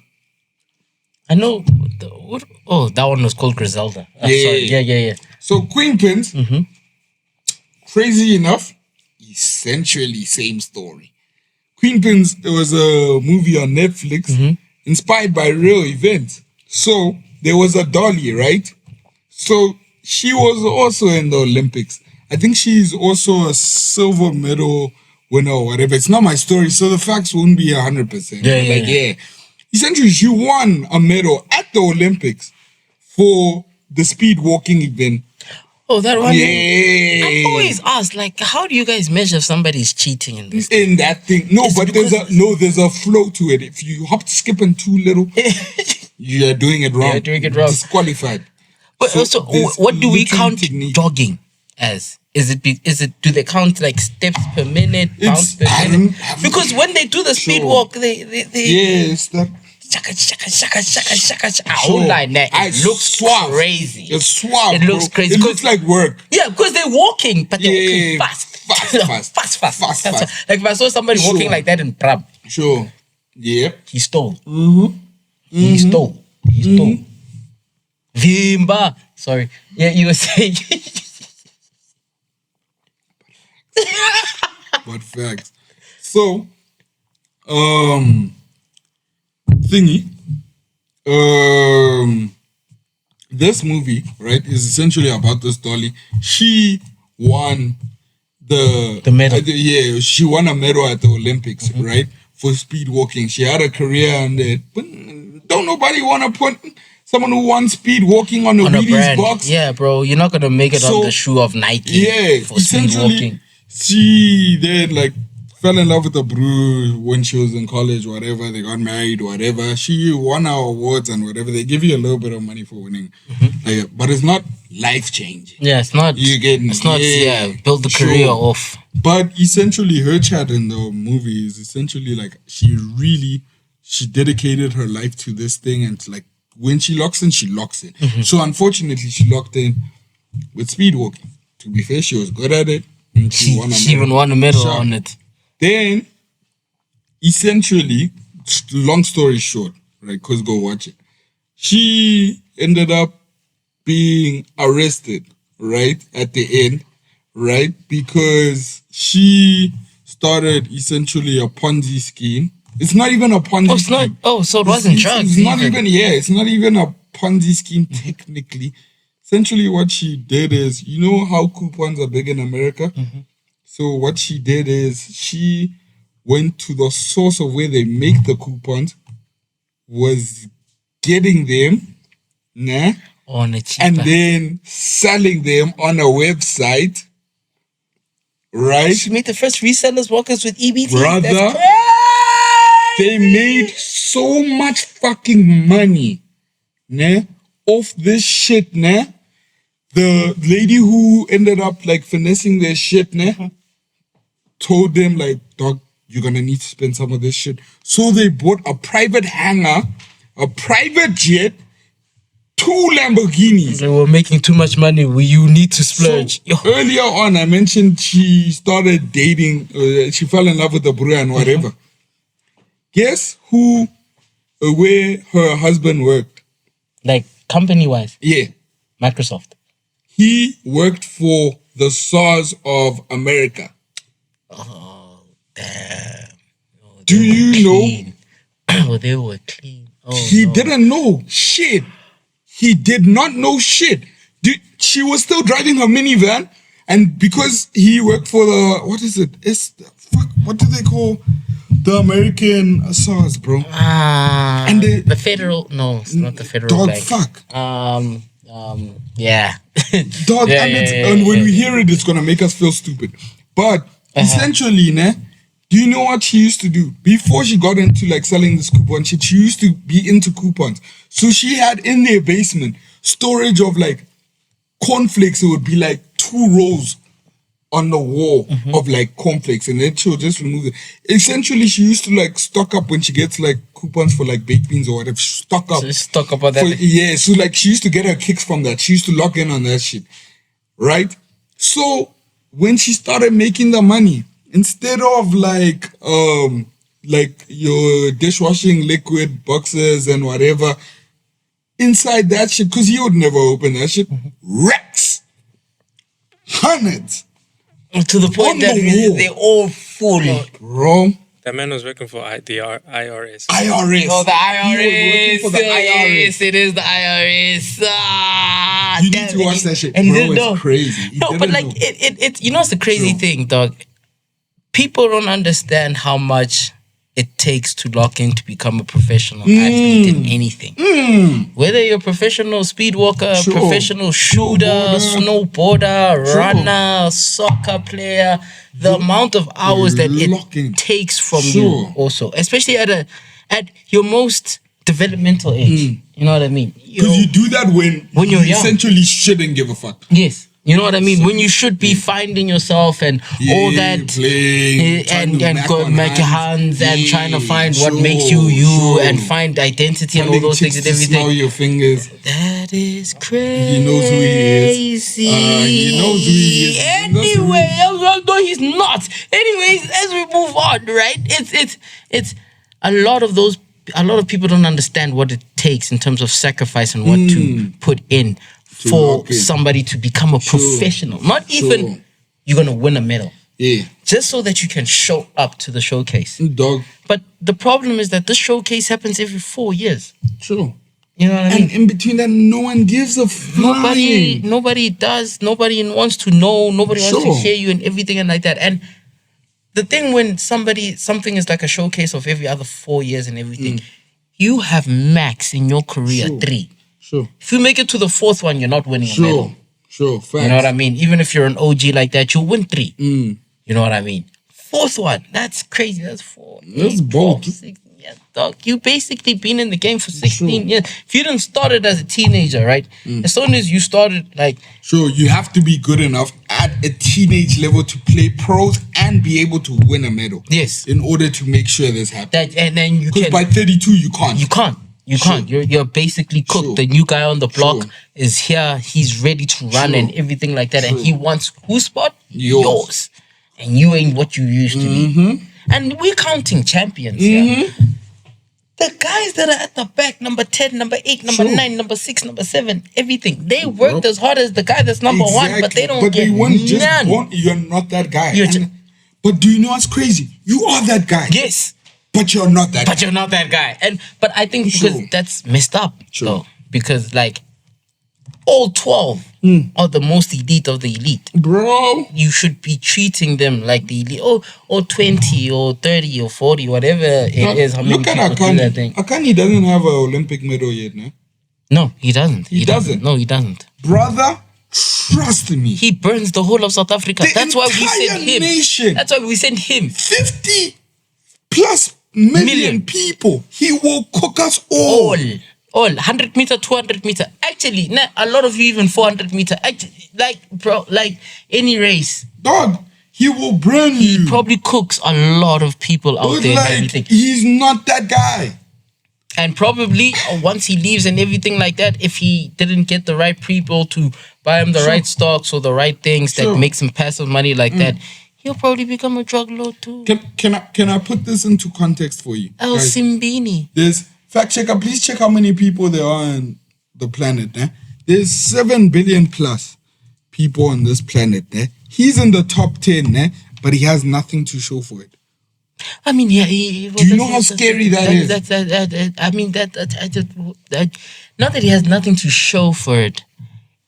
I know. That one was called Griselda. Yeah. So Queen Pins, crazy enough, essentially same story. Queen Pins, it was a movie on Netflix inspired by real events. So there was a dolly, right? So she was also in the Olympics. I think she's also a silver medal winner or whatever. It's not my story, so the facts wouldn't be 100%. Yeah. Essentially, she won a medal at the Olympics for the speed walking event. Oh, that one? Yeah. I always ask, like, how do you guys measure if somebody's cheating in this? In that thing. No, but there's a flow to it. If you hop, skip, and too little, you're doing it wrong. You're doing it wrong. Disqualified. But so what do we count jogging as? Do they count like steps per minute, pounds per minute? Because when they do the speed walk, they it's that. It looks suave. crazy. It's suave. It looks crazy. It looks like work. Yeah, because they're walking, but they're walking fast. Fast. Like if I saw somebody walking like that in Prab. Sure. Yep. He stole. He stole. Vimba. Sorry. Yeah, you were saying. But facts. So, this movie, right, is essentially about this dolly. She won the medal. She won a medal at the Olympics, right, for speed walking. She had a career on it. But don't nobody want to put someone who won speed walking on a Wheaties box. Yeah, bro, you're not gonna make it on the shoe of Nike. Yeah, for speed walking. She then fell in love with a bro when she was in college, whatever. They got married, whatever. She won our awards and whatever. They give you a little bit of money for winning, but it's not life changing. Yeah, it's not. Build the career off. But essentially, her chat in the movie is essentially like she dedicated her life to this thing, and when she locks in, she locks in. So unfortunately, she locked in with speed walking. to be fair, she was good at it. And She won a even medal. won a medal Sure. on it. Then, essentially, long story short, right? Cause go watch it. She ended up being arrested, right? At the end, right? Because she started essentially a Ponzi scheme. It's not even a Ponzi Oh, it's not. scheme. Oh, so it wasn't drugs. It's not even, it's not even a Ponzi scheme technically. Essentially, what she did is, you know how coupons are big in America? So what she did is she went to the source of where they make the coupons, was getting them, nah, On a cheaper. and then selling them on a website, right? She made the first resellers workers with EBT. Brother, That's crazy. they made so much fucking money, nah, off this shit, nah. The lady who ended up like finessing their shit, nah, told them like, dog, you're gonna need to spend some of this shit. So they bought a private hangar, a private jet, 2 Lamborghinis. They were making too much money. You need to splurge. So, earlier on, I mentioned she started dating, she fell in love with the bro and whatever. Guess who, where her husband worked? Like company wise, Yeah. Microsoft. He worked for the SARS of America. Oh, damn. Oh, Do they were you know? clean. Oh, they were clean. Oh, He no. didn't know shit. He did not know shit. She was still driving her minivan, and because he worked for the, what is it? What do they call the American SARS, bro? And the federal, no, it's not the federal Dog, bank. fuck. Yeah. Dog, Yeah, and when we hear it, it's gonna make us feel stupid. But essentially, do you know what she used to do? Before she got into like selling this coupon shit, she used to be into coupons. So she had in their basement storage of like cornflakes. It would be like 2 rows on the wall of like cornflakes, and then she'll just remove it. Essentially, she used to like stock up when she gets like coupons for like baked beans or whatever. Stock up. So just talk about that. Yeah, so like she used to get her kicks from that. She used to lock in on that shit, right? So when she started making the money, instead of like your dishwashing liquid boxes and whatever, inside that shit, because he would never open that shit, racks, hundreds. To the point On that the wall. they're all full. Bro, That man was working for the IRS. IRS. Oh, the IRS. He was working for the IRS. Yes, it is the IRS. Ah, You damn, need to watch that shit, and he bro. didn't know. It's crazy. He No, but didn't like know. it you know what's the crazy True. thing, dog? People don't understand how much it takes to lock in to become a professional athlete in anything. Whether you're a professional speed walker, Sure. professional shooter, snowboarder, runner, soccer player, the amount of hours that locking. it takes from Sure. you also, especially at your most developmental age. You know what I mean? Because you do that when you're you young. essentially shouldn't give a fuck. Yes. You know what I mean? When you should be finding yourself and all that playing, trying to and mac go on make your hands and Yeah, trying to find what sure, makes you sure. and find identity and all Telling those chicks things and to smell everything. your fingers. That is crazy. He knows who he is. He knows who he is. Anyway, no, he's not. Anyways, as we move on, right? It's a lot of people don't understand what it takes in terms of sacrifice and what to put in for lock in. somebody to become a professional. Not even you're gonna win a medal. Yeah. Just so that you can show up to the showcase. Dog. But the problem is that this showcase happens every 4 years. True. You know what I mean? And in between that, no one gives a flying. Nobody does. Nobody wants to know. Nobody wants to Sure. hear you and everything and like that. And the thing when something is like a showcase of every other 4 years and everything, you have max in your career 3. Sure. If you make it to the 4th one, you're not winning a medal. Sure. Facts. You know what I mean? Even if you're an OG like that, you'll win 3. You know what I mean? 4th one, that's crazy. That's 4. That's 8, bold. 12, 16 years, dog. You basically been in the game for 16 years. If you didn't start it as a teenager, right? As soon as you started, like, Sure, you have to be good enough at a teenage level to play pros and be able to win a medal. yes, In order to make sure this happens. that, and then you Because can. by 32, you can't. You can't. You can't. You're basically cooked. Sure. The new guy on the block Sure. is here. He's ready to run Sure. and everything like that. And Sure. he wants whose spot? Yours. And you ain't what you used to be. And we're counting champions here. The guys that are at the back, number 10, number 8, number Sure. 9, number 6, number 7, everything. They worked as hard as the guy that's number 1, but they don't But get they weren't just none. born. You're not that guy. You're But do you know what's crazy? You are that guy. Yes. But you're not that But guy. you're not that guy. But I think because Sure. that's messed up. Sure. Though. Because like all 12 are the most elite of the elite. Bro. You should be treating them like the elite. Or 20 or 30 or 40, whatever it is. How many Look at people do that thing? Akani doesn't have an Olympic medal yet, no? No, he doesn't. He doesn't? No, he doesn't. Brother, trust me. He burns the whole of South Africa. The That's why we entire sent him. nation. That's why we sent him. 50 plus million people. He will cook us all. All 100 meter, 200 meter. Actually, a lot of you even 400 meter. Actually, like any race, Dog, he will burn he you. probably cooks a lot of people out But there and like, everything. he's not that guy. And probably once he leaves and everything like that, if he didn't get the right people to buy him the right stocks or the right things that makes him passive money like that, he'll probably become a drug lord too. Can I put this into context for you? El Guys, Simbini. there's fact checker, please check how many people there are on the planet. There's 7 billion plus people on this planet. He's in the top 10, but he has nothing to show for it. I mean, yeah. Do you know how scary that is? I mean, not that he has nothing to show for it.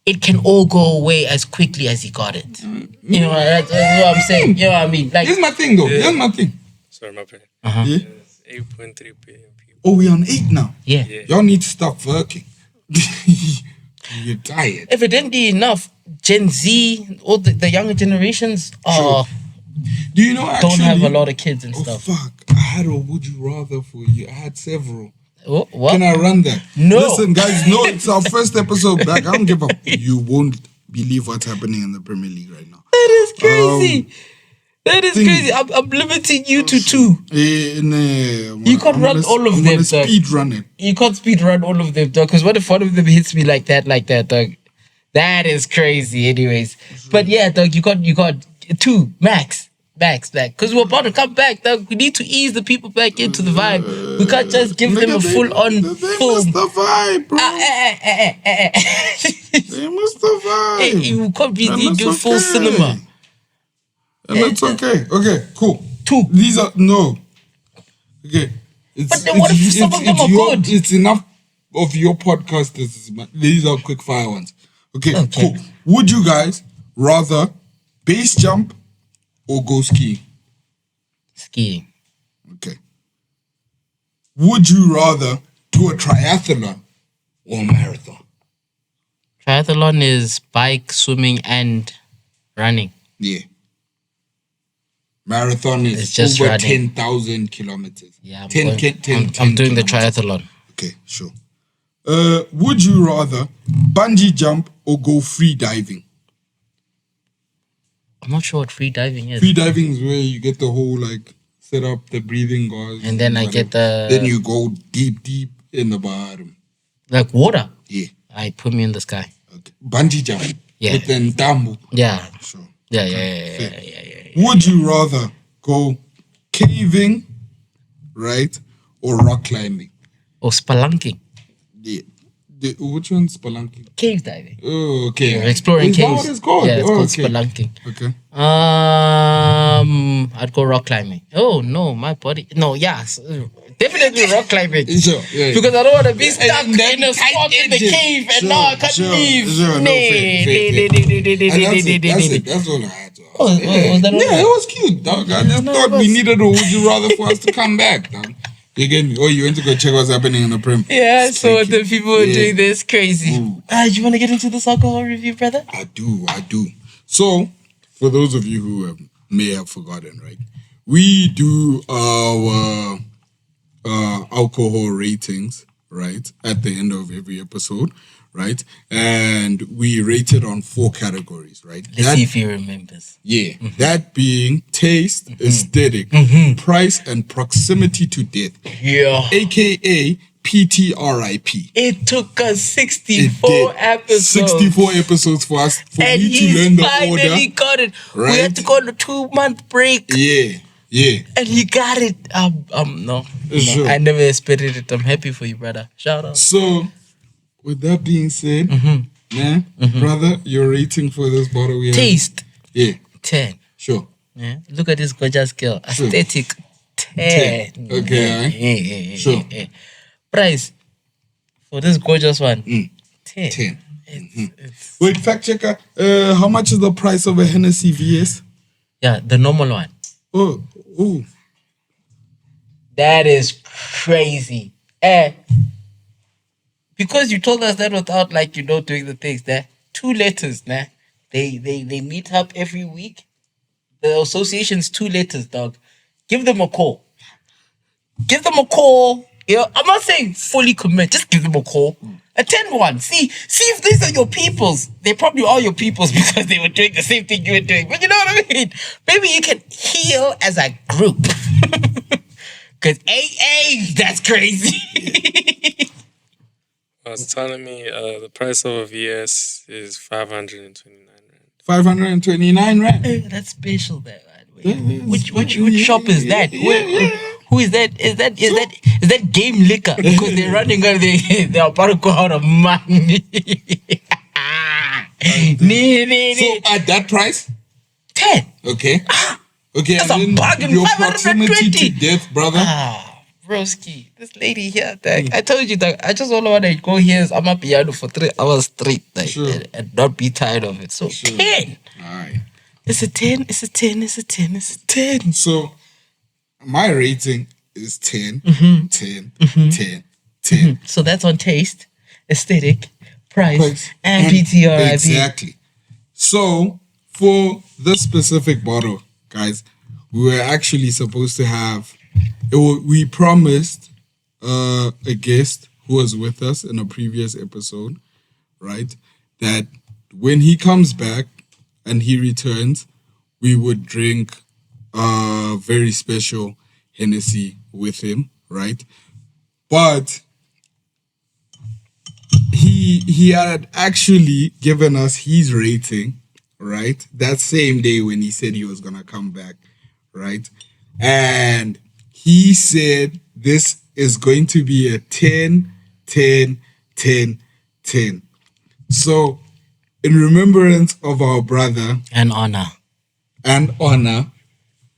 It can all go away as quickly as he got it. You know, that's what I'm saying. You know what I mean? Like, Here's my thing, though. Here's my thing. Sorry, my bad. Yeah? It's 8.3 billion people. Oh, we're on 8 now. yeah. Y'all need to stop working. You're tired. Evidently enough, Gen Z, all the younger generations Do you know actually? don't have a lot of kids and Oh, stuff. fuck. I had a would you rather for you. I had several. Oh, what? Can I run that? No. Listen, guys, no, it's our first episode back. I don't give a... You won't believe what's happening in the Premier League right now. That is crazy. That is crazy. I'm limiting you to 2. You can't run all of them, dog. Speed run it. You can't speed run all of them, dog. Because what if one of them hits me like that, dog? That is crazy, anyways. But yeah, dog, you got 2 max. Because we're about to come back, dog. We need to ease the people back into the vibe. We can't just give them a full-on They film. missed the vibe, bro. They missed the vibe. You can't be And it's doing full okay. cinema. And it's okay. Okay, cool. 2. These are... No. Okay. But then what if some of them are good? It's enough of your podcast. These are quick fire ones. Okay, Okay. cool. Would you guys rather base jump or go skiing? Skiing. Okay. Would you rather do a triathlon or marathon? Triathlon is bike, swimming, and running. Yeah. Marathon is It's just over running. 10,000 kilometers. Yeah, I'm 10 doing the kilometers. triathlon. Okay, sure. Would you rather bungee jump or go free diving? I'm not sure what free diving is. Free diving is where you get the whole set up the breathing gauze. And then I get the... Then you go deep in the bottom. Like water. Yeah. I put me in the sky. Okay. Bungee jump. Yeah. With the ntambu. Yeah. Sure. Yeah. Would you rather go caving, right, or rock climbing? Or spelunking. Yeah. Which one's spelunking? Cave diving. Oh, okay. You're exploring Is caves. that what it's called? Yeah, it's called okay. spelunking. Okay. I'd go rock climbing. Oh no, my body. No, yes, definitely rock climbing. Sure. Yeah. Because I don't want to be stuck And then in a spot in the edges. cave and Sure, now I can't sure, leave. sure, no, Nay, fair. nay, And that's it. nay. That's all I had to ask. Oh, was that all? Yeah, it was cute, dog. I just no, thought it was. we needed a would you rather for us to come back, dog. You get me? Oh, you went to go check what's happening in the Prem. Yeah, so Thank the you. people were Yeah. doing this crazy. Ooh. You want to get into this alcohol review, brother? I do. So, for those of you who may have forgotten, right? We do our alcohol ratings, right? At the end of every episode, right? And we rate it on 4 categories, right? Let's see if he remembers. Yeah, that being taste, aesthetic, price, and proximity to death. Yeah. AKA PTRIP. It took us It 64 did. episodes. 64 episodes for us And me to he learn the finally order. got it. We Right? had to go on a 2-month break. Yeah. And he got it. No. Sure. I never expected it. I'm happy for you, brother. Shout out. So, with that being said, brother, your rating for this bottle we have? Taste. Yeah, 10. sure. Yeah. Look at this gorgeous girl. Sure. Aesthetic. 10. 10. Okay, alright. Yeah. Sure. Price for this gorgeous one. 10. 10. It's Wait, fact checker. How much is the price of a Hennessy VS? yeah, the normal one. Oh, That is crazy. Because you told us that without doing the things there. 2 letters, nah. They meet up every week. The association's 2 letters, dog. Give them a call. Give them a call. You know, I'm not saying fully commit. Just give them a call. Attend one. See if these are your peoples. They probably are your peoples because they were doing the same thing you were doing. But you know what I mean? Maybe you can heal as a group. Because AA, that's crazy. I was telling me the price of a VS is 529 rand. 529 rand. That's special there, by the way. Which shop is that? Who is that? Is that game liquor? Because they're running out. They're about to go out of money. So at that price? 10. Okay. Okay, That's and a then bargain, your proximity 520. to death, brother. Broski, this lady here, I told you that I just all want to go here as I'm a piano for 3 hours straight, and not be tired of it. So 10. Alright. It's a 10. It's a 10. It's a 10. It's a 10. So my rating is 10, 10, 10. So that's on taste, aesthetic, price, and And PTRIP. Exactly. So for this specific bottle, guys, we were actually supposed to have. We promised a guest who was with us in a previous episode, right? That when he comes back and he returns, we would drink a very special Hennessy with him, right? But he had actually given us his rating, right? That same day when he said he was gonna come back, right? And he said this is going to be a 10, 10, 10, 10. So, in remembrance of our brother And honor. and honor,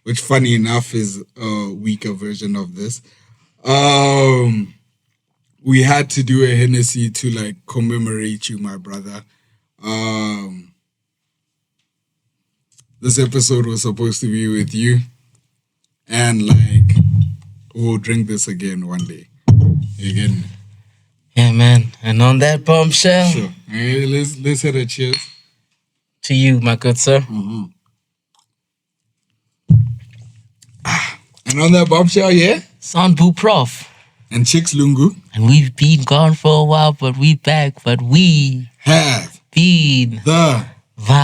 which funny enough is a weaker version of this, we had to do a Hennessy to commemorate you, my brother. This episode was supposed to be with you, and we'll drink this again one day. Again. Yeah, man. And on that bombshell, Sure. Hey, let's hit a cheers. to you, my good sir. And on that bombshell, yeah. Chix Proph. And Chix Lungu And we've been gone for a while, but we back. But we have been the vibe.